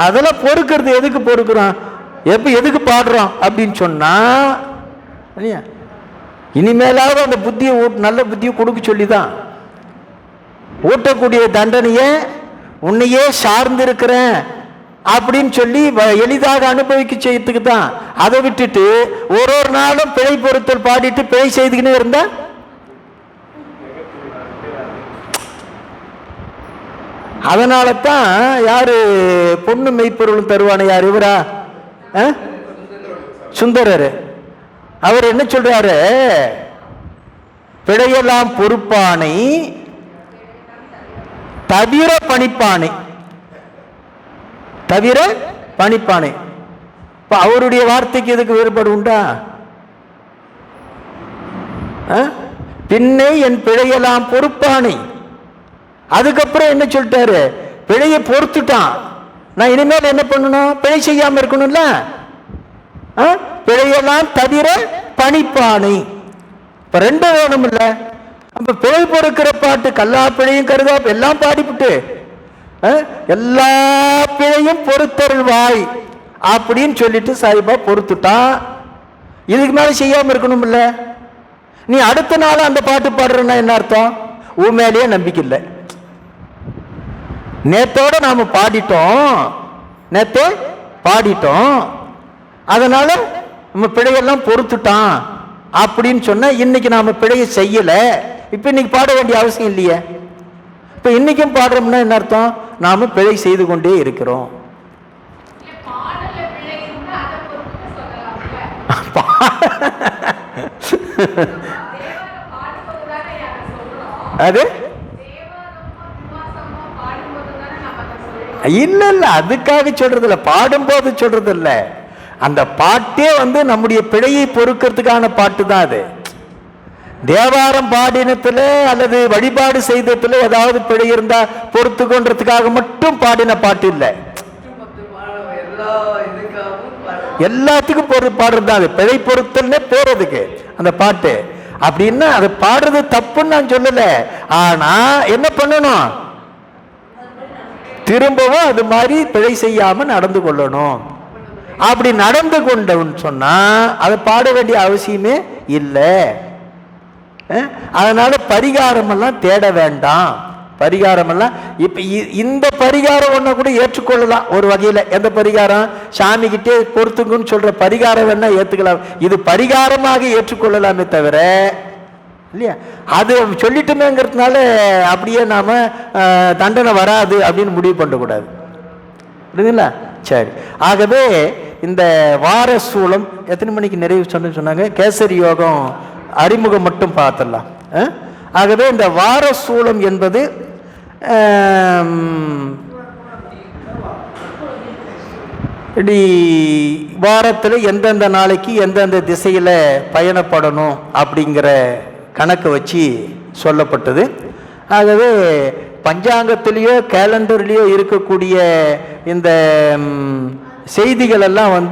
அதெல்லாம் பொறுக்கிறது எதுக்கு பொறுக்கிறோம், எதுக்கு பாடுறோம் அப்படின்னு சொன்னா இனிமேலாவது அந்த புத்தியை நல்ல புத்தியை கொடுக்க சொல்லிதான். ஊட்டக்கூடிய தண்டனையை உன்னையே சார்ந்திருக்கிறேன் அப்படின்னு சொல்லி எளிதாக அனுபவிக்க செய்யறதுக்கு தான். அதை விட்டுட்டு ஒரு நாளும் பிழை பொறுத்தல் பாடிட்டு பிழை செய்துக்கினே இருந்தா அதனால தான் யாரு பொண்ணு மெய்ப்பொருள் தருவான யார்? இவரா? சுந்தரர். அவர் என்ன சொல்றாரு? பிழையெல்லாம் பொறுப்பானை தவிர பணிப்பானை, தவிர பணிப்பானை. அவருடைய வார்த்தைக்கு எதுக்கு வேறுபாடு உண்டா? பின்னை என் பிழையெல்லாம் பொறுப்பானை. அதுக்கப்புறம் என்ன சொல்லிட்டாரு? பிழையை பொறுத்துட்டான், நான் இனிமேல் என்ன பண்ணணும், பிழை செய்யாம இருக்கணும்ல. பிழையெல்லாம் தவிர பணிப்பானை. இப்ப ரெண்டு வேணும் இல்ல. அப்ப பிழை பொறுக்கிற பாட்டு கல்லா பிழையும் கருதா எல்லாம் பாடிவிட்டு எல்லா பிழையும் பொறுத்தருள்வாய் அப்படின்னு சொல்லிட்டு சாய்பா பொறுத்துட்டான். இதுக்கு மேல செய்யாம இருக்கணும் இல்ல. நீ அடுத்த நாள் அந்த பாட்டு பாடுறன்னா என்ன அர்த்தம்? உன் மேலேயே நம்பிக்கை இல்லை. நேத்தோட நாம பாடிட்டோம், நேத்தே பாடிட்டோம், அதனால நம்ம பிழையெல்லாம் பொறுத்துட்டான் அப்படின்னு சொன்ன இன்னைக்கு நாம பிழையை செய்யல, இப்ப இன்னைக்கு பாட வேண்டிய அவசியம் இல்லையே. இப்ப இன்னைக்கும் பாடுறோம்னா என்ன அர்த்தம்? நாம பிழை செய்து கொண்டே இருக்கிறோம். அது இல்ல இல்ல, அதுக்காக சொல்றது இல்ல, பாடும்போது சொல்றது இல்ல. அந்த பாட்டே நம்முடைய பிழையை பொறுக்கிறதுக்கான பாட்டு தான் அது. தேவாரம் பாடினத்துல அல்லது வழிபாடு செய்ததுல ஏதாவது பிழை இருந்தா பொறுத்து கொண்டதுக்காக மட்டும் பாடின பாட்டு இல்லை. எல்லாத்துக்கும் பாடுறது தான் அது. பிழை பொறுத்தல்னே போறதுக்கு அந்த பாட்டு. அப்படின்னா அது பாடுறது தப்புன்னு நான் சொல்லல. ஆனா என்ன பண்ணணும்? திரும்பவும் அது மாதிரி பிழை செய்யாமல் நடந்து கொள்ளணும். அப்படி நடந்து கொண்டவன்னு சொன்னால் அதை பாட வேண்டிய அவசியமே இல்லை. அதனால பரிகாரமெல்லாம் தேட வேண்டாம். பரிகாரமெல்லாம் இப்போ இந்த பரிகாரம் ஒன்றை கூட ஏற்றுக்கொள்ளலாம் ஒரு வகையில். எந்த பரிகாரம்? சாமிக்கிட்டே பொறுத்துக்குன்னு சொல்கிற பரிகாரம் வேணா ஏற்றுக்கலாம். இது பரிகாரமாக ஏற்றுக்கொள்ளலாமே தவிர இல்லையா, அது சொல்லிட்டுமேங்கிறதுனால அப்படியே நாம் தண்டனை வராது அப்படின்னு முடிவு பண்ணக்கூடாது. இல்லைங்களா? சரி. ஆகவே இந்த வார சூலம் எத்தனை மணிக்கு நிறைவு சொன்னாங்க? கேசரி யோகம் அறிமுகம் மட்டும் பார்த்துடலாம். ஆகவே இந்த வார சூலம் என்பது வாரத்தில் எந்தெந்த நாளைக்கு எந்தெந்த திசையில் பயணப்படணும் அப்படிங்கிற கணக்கை வச்சு சொல்லப்பட்டது. ஆகவே பஞ்சாங்கத்திலேயோ கேலண்டர்லேயோ இருக்கக்கூடிய இந்த செய்திகளெல்லாம்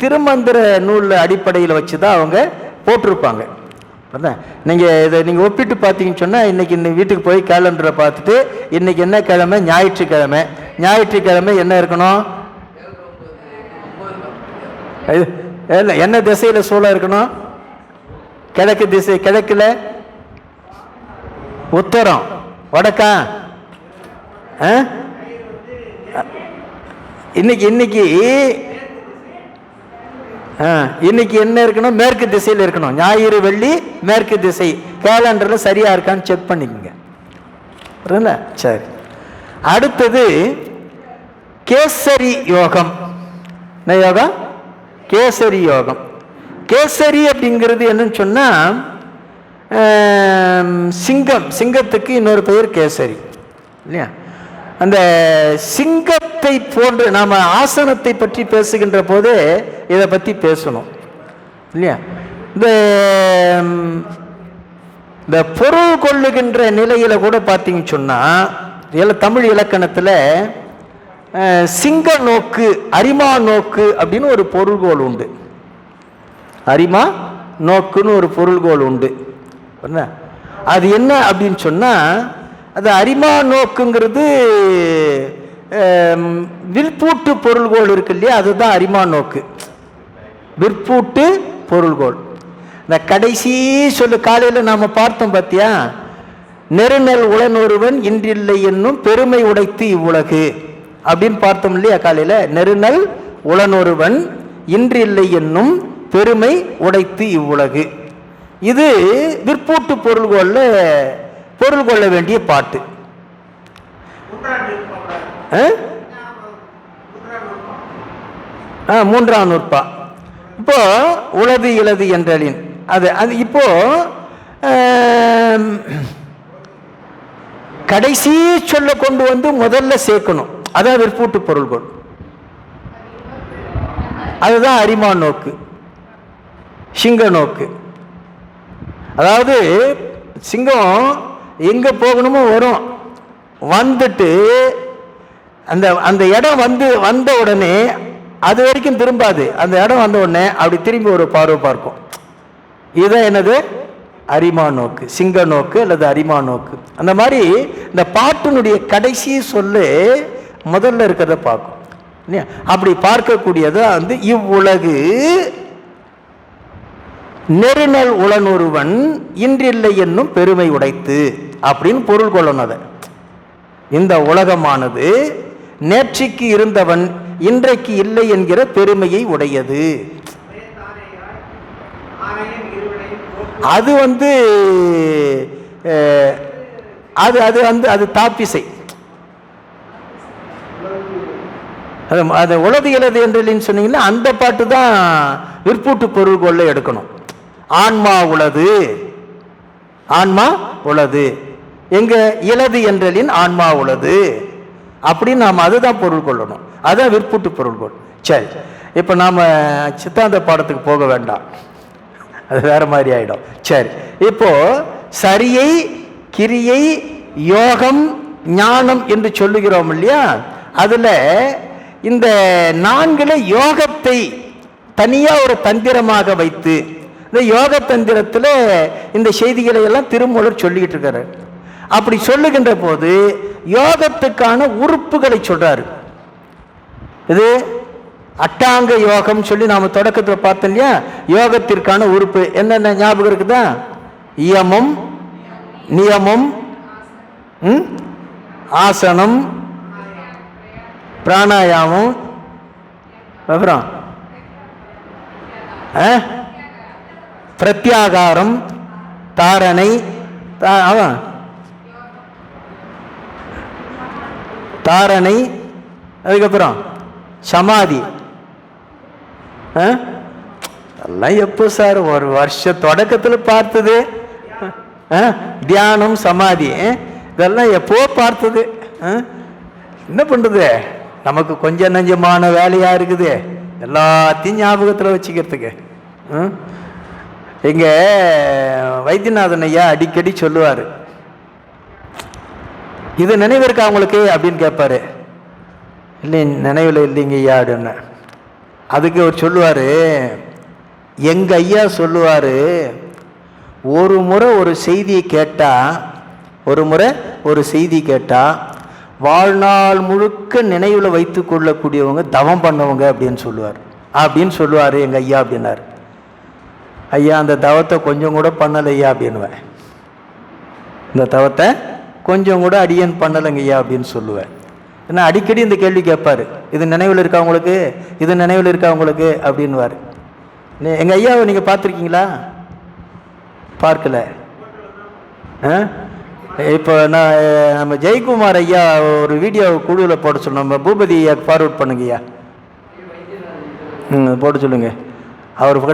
திருமந்திர நூல் அடிப்படையில் வச்சு தான் அவங்க போட்டிருப்பாங்க. நீங்கள் இதை நீங்கள் ஒப்பிட்டு பார்த்தீங்கன்னு சொன்னால் இன்றைக்கி வீட்டுக்கு போய் கேலண்டரை பார்த்துட்டு இன்றைக்கி என்ன கிழமை? ஞாயிற்றுக்கிழமை. ஞாயிற்றுக்கிழமை என்ன இருக்கணும்? இல்லை, என்ன திசையில் சூழல் இருக்கணும்? கிழக்கு திசை. கிழக்கில் உத்தரம், வடக்கா? இன்னைக்கு என்ன இருக்கணும்? மேற்கு திசையில் இருக்கணும். ஞாயிறு வெள்ளி மேற்கு திசை. கேலண்டரில் சரியா இருக்கான்னு செக் பண்ணிக்கோங்க. சரி. அடுத்தது கேசரி யோகம். என்ன யோகம்? கேசரி யோகம். கேசரி அப்படிங்கிறது என்னன்னு சொன்னா சிங்கம். சிங்கத்துக்கு இன்னொரு பெயர் கேசரி இல்லையா? அந்த சிங்கத்தை போன்று நாம் ஆசனத்தை பற்றி பேசுகின்ற போது இதை பற்றி பேசணும் இல்லையா? இந்த பொருள் கொள்ளுகின்ற நிலையில கூட பார்த்தீங்கன்னு சொன்னால் தமிழ் இலக்கணத்தில் சிங்க நோக்கு, அரிமா நோக்கு அப்படின்னு ஒரு பொருள்கோள் உண்டு. அரிமா நோக்குன்னு ஒரு பொருள்கோள் உண்டு. அது என்ன அப்படின்னு சொன்னால், அது அரிமா நோக்குங்கிறது விற்பூட்டு பொருள்கோள் இருக்கு இல்லையா, அதுதான் அரிமா நோக்கு. விற்பூட்டு பொருள்கோள். இந்த கடைசி சொல்லு காலையில் நாம் பார்த்தோம் பார்த்தியா, நெருநல் உளனொருவன் இன்றில்லை என்னும் பெருமை உடைத்து இவ்வுலகு அப்படின்னு பார்த்தோம் இல்லையா காலையில். நெருநல் உளனொருவன் இன்றில்லை என்னும் பெருமை உடைத்து இவ்வுலகு. இது விற்பூட்டு பொருள் கொள்ள வேண்டிய பாட்டு. மூன்றாம் நூற்பா. இப்போ உளது இலது என்றலின் அது இப்போ கடைசி சொல்ல கொண்டு முதல்ல சேர்க்கணும். அதான் விற்பூட்டு பொருள்கோள். அதுதான் அரிமா நோக்கு, சிங்க நோக்கு. அதாவது சிங்கம் எங்க போகணுமோ வரும், வந்துட்டு அந்த இடம் வந்த உடனே அது வரைக்கும் திரும்பாது. அந்த இடம் வந்த உடனே அப்படி திரும்பி ஒரு பார்வை பார்க்கும். இதுதான் என்னது? அரிமா நோக்கு, சிங்க நோக்கு அல்லது அரிமா நோக்கு. அந்த மாதிரி இந்த பாட்டினுடைய கடைசி சொல்லு முதல்ல இருக்கிறத பார்க்கும். அப்படி பார்க்கக்கூடியது இவ்வுலகு நெருநல் உளனொருவன் இன்றில்லை என்னும் பெருமை உடைத்து அப்படின்னு பொருள் கொள்ளணும். அதை இந்த உலகமானது நேற்றைக்கு இருந்தவன் இன்றைக்கு இல்லை என்கிற பெருமையை உடையது. அது அது தாப்பிசை. அது உலது இலது என்று சொன்னீங்கன்னா அந்த பாட்டு தான் விற்பூட்டு பொருள் கொள்ள எடுக்கணும். ஆன்மா உளது, ஆன்மா உளது, எங்க இலது என்றலின் ஆன்மா உளது அப்படின்னு நாம் அதுதான் பொருள் கொள்ளணும். அதான் விற்பூட்டு பொருள்கோள். சரி, இப்போ நாம் சித்தாந்த பாடத்துக்கு போக வேண்டாம், அது வேற மாதிரி ஆயிடும். சரி, இப்போ சரியை, கிரியை, யோகம், ஞானம் என்று சொல்லுகிறோம் இல்லையா? அதுல இந்த நான்குல யோகத்தை தனியா ஒரு தந்திரமாக வைத்து, இந்த யோக தந்திரத்தில் இந்த செய்திகளை எல்லாம் திருமூலர் சொல்லிக்கிட்டு இருக்காரு. அப்படி சொல்லுகின்ற போது யோகத்துக்கான உறுப்புகளை சொல்றாரு. இது அட்டாங்க யோகம் சொல்லி நாம தொடக்கத்தில் பார்த்தோம் இல்லையா? யோகத்திற்கான உறுப்பு என்னென்ன ஞாபகம் இருக்குதா? இயமம், நியமம், ஆசனம், பிராணாயாமம், அப்புறம் பிரத்யாகாரம், தாரணை, தாரணை, அதுக்கப்புறம் சமாதி. எல்லாம் எப்போ சார் ஒரு வருஷ தொடக்கத்தில் பார்த்தது? தியானம், சமாதி, இதெல்லாம் எப்போ பார்த்தது? என்ன பண்ணுறது, நமக்கு கொஞ்சம் நஞ்சமான வேலையா இருக்குது எல்லாத்தையும் ஞாபகத்தில் வச்சுக்கிறதுக்கு. எங்க வைத்தியநாதன் ஐயா அடிக்கடி சொல்லுவார், இது நினைவு இருக்கா அவங்களுக்கு அப்படின்னு கேட்பாரு. இல்லை நினைவில் இல்லைங்க ஐயா அப்படின்னு. அதுக்கு அவர் சொல்லுவார், எங்க ஐயா சொல்லுவார், ஒரு முறை ஒரு செய்தியை கேட்டால் வாழ்நாள் முழுக்க நினைவில் வைத்து கொள்ளக்கூடியவங்க தவம் பண்ணவங்க அப்படின்னு சொல்லுவார் எங்கள் ஐயா அப்படின்னாரு. ஐயா அந்த தவத்தை கொஞ்சம் கூட பண்ணலை ஐயா அப்படின்னுவேன். இந்த தவத்தை கொஞ்சம் கூட அடியன் பண்ணலைங்க ஐயா அப்படின்னு சொல்லுவேன். ஏன்னா அடிக்கடி இந்த கேள்வி கேட்பாரு, இது நினைவில் இருக்கா உங்களுக்கு, இது நினைவில் இருக்கா உங்களுக்கு அப்படின்வார். எங்கள் ஐயாவை நீங்கள் பார்த்துருக்கீங்களா? பார்க்கல. இப்போ நம்ம ஜெயக்குமார் ஐயா ஒரு வீடியோ குழுவில் போட சொல்லணும். நம்ம பூபதி ஐயா ஃபார்வர்ட் பண்ணுங்க ஐயா. போட சொல்லுங்க.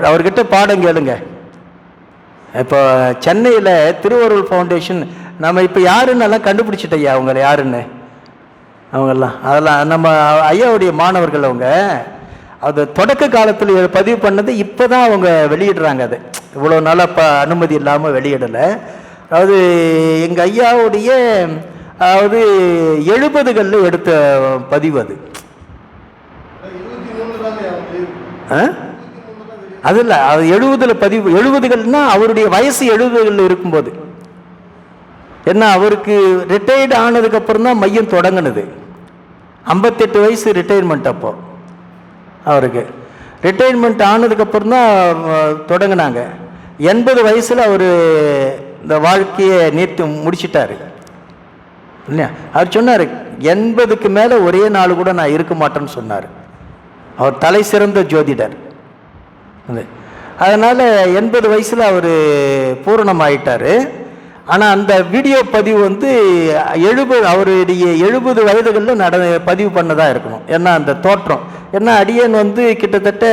அவர்கிட்ட பாடம் கேளுங்க. இப்போ சென்னையில் திருவருள் ஃபவுண்டேஷன் நம்ம இப்போ யாருன்னெல்லாம் கண்டுபிடிச்சிட்ட ஐயா அவங்கள யாருன்னு அவங்கெல்லாம். அதெல்லாம் நம்ம ஐயாவுடைய மாணவர்கள். அவங்க அது தொடக்க காலத்தில் பதிவு பண்ணது இப்போ தான் அவங்க வெளியிடுறாங்க. அது இவ்வளோ நாளாக அனுமதி இல்லாமல் வெளியிடலை. அதாவது எங்கள் ஐயாவுடைய 70களில் எடுத்த பதிவு அது. அது இல்லை, அது 70ல் பதிவு. 70கள்னா அவருடைய வயசு 70களில் இருக்கும்போது. ஏன்னா அவருக்கு ரிட்டையர்டு ஆனதுக்கப்புறம் தான் மையம் தொடங்கினது. 58 வயசு ரிட்டையர்மெண்ட். அப்போ அவருக்கு ரிட்டையர்மெண்ட் ஆனதுக்கப்புறம் தான் தொடங்கினாங்க. 80 வயசில் அவர் இந்த வாழ்க்கையை நேற்று முடிச்சிட்டாரு இல்லையா? அவர் சொன்னார், 80க்கு மேலே ஒரே நாள் கூட நான் இருக்க மாட்டேன்னு சொன்னார். அவர் தலை சிறந்த ஜோதிடர். அதனால் 80 வயசில் அவர் பூரணமாயிட்டார். ஆனால் அந்த வீடியோ பதிவு வந்து 70 அவருடைய 70 வயதுகளில் பதிவு பண்ணதாக இருக்கணும். ஏன்னா அந்த தோற்றம். ஏன்னா அடியன் வந்து கிட்டத்தட்ட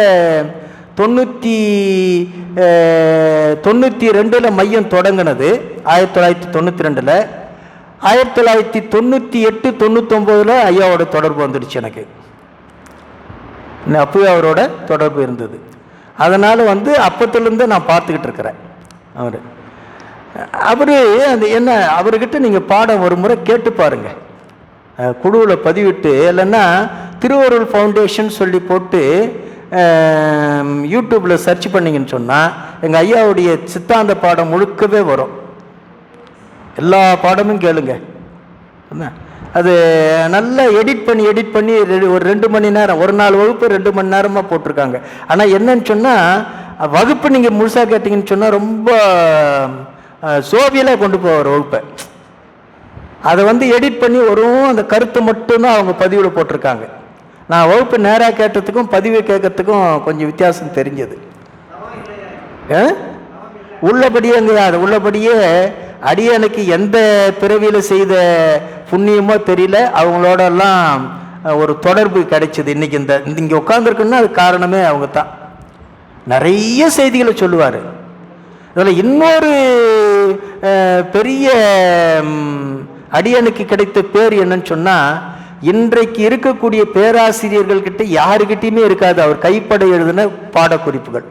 1992 மையம் தொடங்கினது. 1992. 1998-99 ஐயாவோட தொடர்பு வந்துடுச்சு எனக்கு. அப்போவே அவரோட தொடர்பு இருந்தது. அதனால் வந்து அப்பத்துலேருந்து நான் பார்த்துக்கிட்டு இருக்கிறேன். அவர் அந்த என்ன அவர்கிட்ட நீங்கள் பாடம் ஒரு முறை கேட்டு பாருங்கள். குழுவில் பதிவிட்டு, இல்லைன்னா திருவருள் ஃபவுண்டேஷன் சொல்லி போட்டு யூடியூப்பில் சர்ச் பண்ணிங்கன்னு சொன்னால் எங்கள் ஐயாவுடைய சித்தாந்த பாடம் முழுக்கவே வரும். எல்லா பாடமும் கேளுங்க. அது நல்லா எடிட் பண்ணி ஒரு 2 மணி நேரம், ஒரு நாள் வகுப்பு 2 மணி நேரமாக போட்டிருக்காங்க. ஆனால் என்னன்னு சொன்னால் வகுப்பு நீங்கள் முழுசாக கேட்டிங்கன்னு சொன்னால் ரொம்ப சோவியலாக கொண்டு போவார் வகுப்பை. அதை வந்து எடிட் பண்ணி வரும் அந்த கருத்தை மட்டும்தான் அவங்க பதிவில் போட்டிருக்காங்க. நான் வகுப்பு நேராக கேட்டதுக்கும் பதிவு கேட்கறதுக்கும் கொஞ்சம் வித்தியாசம் தெரிஞ்சது. உள்ளபடியே அடியனுக்கு எந்த பிறவியில் செய்த புண்ணியமோ தெரியல, அவங்களோடெல்லாம் ஒரு தொடர்பு கிடைச்சது. இன்னைக்கு இங்கே உட்காந்துருக்குன்னா அது காரணமே அவங்க தான். நிறைய செய்திகளை சொல்லுவார். அதில் இன்னொரு பெரிய அடியனுக்கு கிடைத்த பேர் என்னன்னு சொன்னால், இன்றைக்கு இருக்கக்கூடிய பேராசிரியர்கள்கிட்ட யாருக்கிட்டையுமே இருக்காது அவர் கைப்பட எழுதின பாடக்குறிப்புகள்.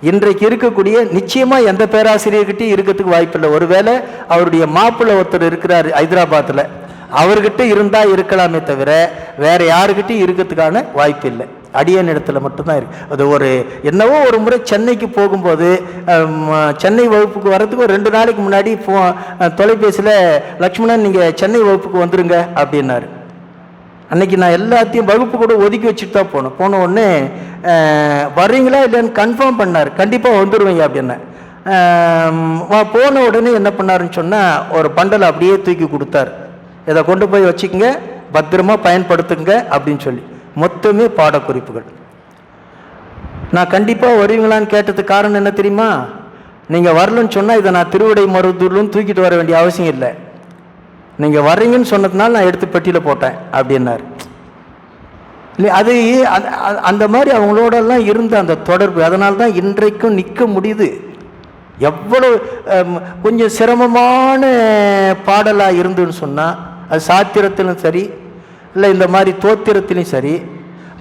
இன்றைக்கு இருக்கக்கூடிய நிச்சயமாக எந்த பேராசிரியர்கிட்டையும் இருக்கிறதுக்கு வாய்ப்பில்லை. ஒருவேளை அவருடைய மாப்பிள்ளை ஒருத்தர் இருக்கிறார் ஹைதராபாத்தில், அவர்கிட்ட இருந்தால் இருக்கலாமே தவிர வேற யாருக்கிட்டையும் இருக்கிறதுக்கான வாய்ப்பு இல்லை. அடியன் இடத்துல மட்டும்தான் இருக்குது. அது ஒரு என்னவோ ஒரு முறை சென்னைக்கு போகும்போது சென்னை வகுப்புக்கு வர்றதுக்கு ஒரு 2 நாளைக்கு முன்னாடி தொலைபேசியில் லக்ஷ்மணன் நீங்கள் சென்னை வகுப்புக்கு வந்துருங்க அப்படின்னாரு. அன்றைக்கி நான் எல்லாத்தையும் வகுப்பு கூட ஒதுக்கி வச்சுட்டு தான் போன உடனே வர்றீங்களா இல்லைன்னு கன்ஃபார்ம் பண்ணார். கண்டிப்பாக வந்துடுவீங்க அப்படின்னேன். போன உடனே என்ன பண்ணாருன்னு சொன்னால் ஒரு பண்டலை அப்படியே தூக்கி கொடுத்தார். இதை கொண்டு போய் வச்சுக்கோங்க, பத்திரமா பயன்படுத்துங்க அப்படின்னு சொல்லி. மொத்தமே பாடக்குறிப்புகள். நான் கண்டிப்பாக வருவீங்களான்னு கேட்டதுக்கு காரணம் என்ன தெரியுமா? நீங்கள் வரலன்னு சொன்னால் இதை நான் திருவிடை மருதூர்லும் தூக்கிட்டு வர வேண்டிய அவசியம் இல்லை. நீங்கள் வர்றீங்கன்னு சொன்னதுனால நான் எடுத்து பெட்டியில் போட்டேன் அப்படின்னாரு. இல்லை, அது அந்த மாதிரி அவங்களோடலாம் இருந்த அந்த தொடர்பு, அதனால தான் இன்றைக்கும் நிற்க முடியுது. எவ்வளோ கொஞ்சம் சிரமமான பாடலாக இருந்துன்னு சொன்னால் அது சாத்திரத்திலும் சரி இல்லை இந்த மாதிரி தோத்திரத்திலும் சரி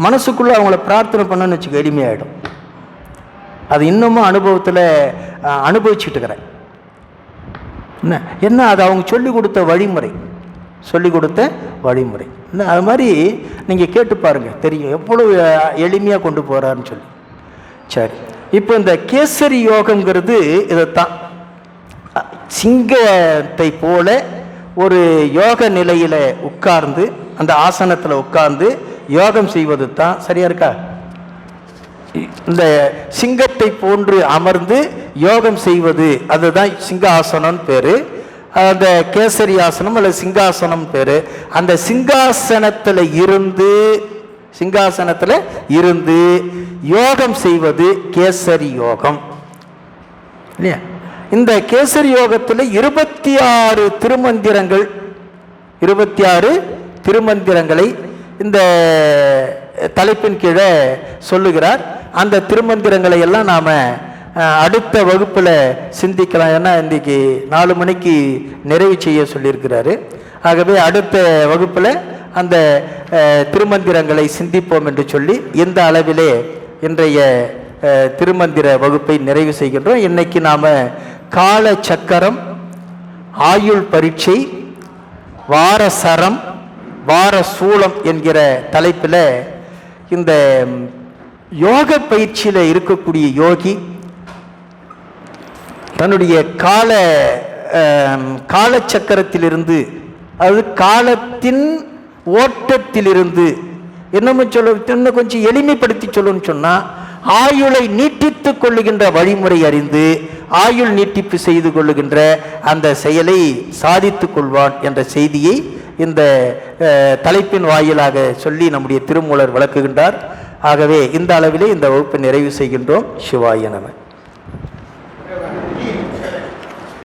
மனசுக்குள்ளே அவங்கள பிரார்த்தனை பண்ணணும்னு வச்சுக்க எளிமையாகிடும். அது இன்னமும் அனுபவத்தில் அனுபவிச்சுட்டு இருக்கிறேன். என்ன அது அவங்க சொல்லிக் கொடுத்த வழிமுறை என்ன அது மாதிரி நீங்கள் கேட்டு பாருங்கள், தெரியும் எவ்வளோ எளிமையாக கொண்டு போகிறாருன்னு சொல்லி. சரி, இப்போ இந்த கேசரி யோகங்கிறது இதைத்தான். சிங்கத்தை போல ஒரு யோக நிலையில் உட்கார்ந்து அந்த ஆசனத்தில் உட்கார்ந்து யோகம் செய்வது தான். சரியா இருக்கா? இந்த சிங்கத்தை போன்று அமர்ந்து யோகம் செய்வது அதுதான் சிங்காசனம் பேரு. அந்த கேசரி ஆசனம் அல்லது சிங்காசனம் பேரு. அந்த சிங்காசனத்தில் இருந்து யோகம் செய்வது கேசரி யோகம் இல்லையா? இந்த கேசரி யோகத்தில் 26 திருமந்திரங்களை இந்த தலைப்பின் கீழே சொல்லுகிறார். அந்த திருமந்திரங்களை எல்லாம் நாம் அடுத்த வகுப்பில் சிந்திக்கலாம். ஏன்னா இன்றைக்கி 4 மணிக்கு நிறைவு செய்ய சொல்லியிருக்கிறாரு. ஆகவே அடுத்த வகுப்பில் அந்த திருமந்திரங்களை சிந்திப்போம் என்று சொல்லி இந்த அளவிலே இன்றைய திருமந்திர வகுப்பை நிறைவு செய்கின்றோம். இன்னைக்கு நாம் கால சக்கரம், ஆயுள் பரீட்சை, வாரசரம், வார சூலம் என்கிற தலைப்பில் இந்த யோக பயிற்சியில் இருக்கக்கூடிய யோகி தன்னுடைய காலச்சக்கரத்திலிருந்து, அது காலத்தின் ஓட்டத்திலிருந்து இன்னும் கொஞ்சம் எளிமைப்படுத்தி சொல்லணும்னு சொன்னால் ஆயுளை நீட்டித்து கொள்ளுகின்ற வழிமுறை அறிந்து ஆயுள் நீட்டிப்பு செய்து கொள்ளுகின்ற அந்த செயலை சாதித்து கொள்வான் என்ற செய்தியை இந்த தலைப்பின் வாயிலாக சொல்லி நம்முடைய திருமூலர் விளக்குகின்றார். ஆகவே இந்த அளவிலே இந்த வகுப்பை நிறைவு செய்கின்றோம். சிவாய நம.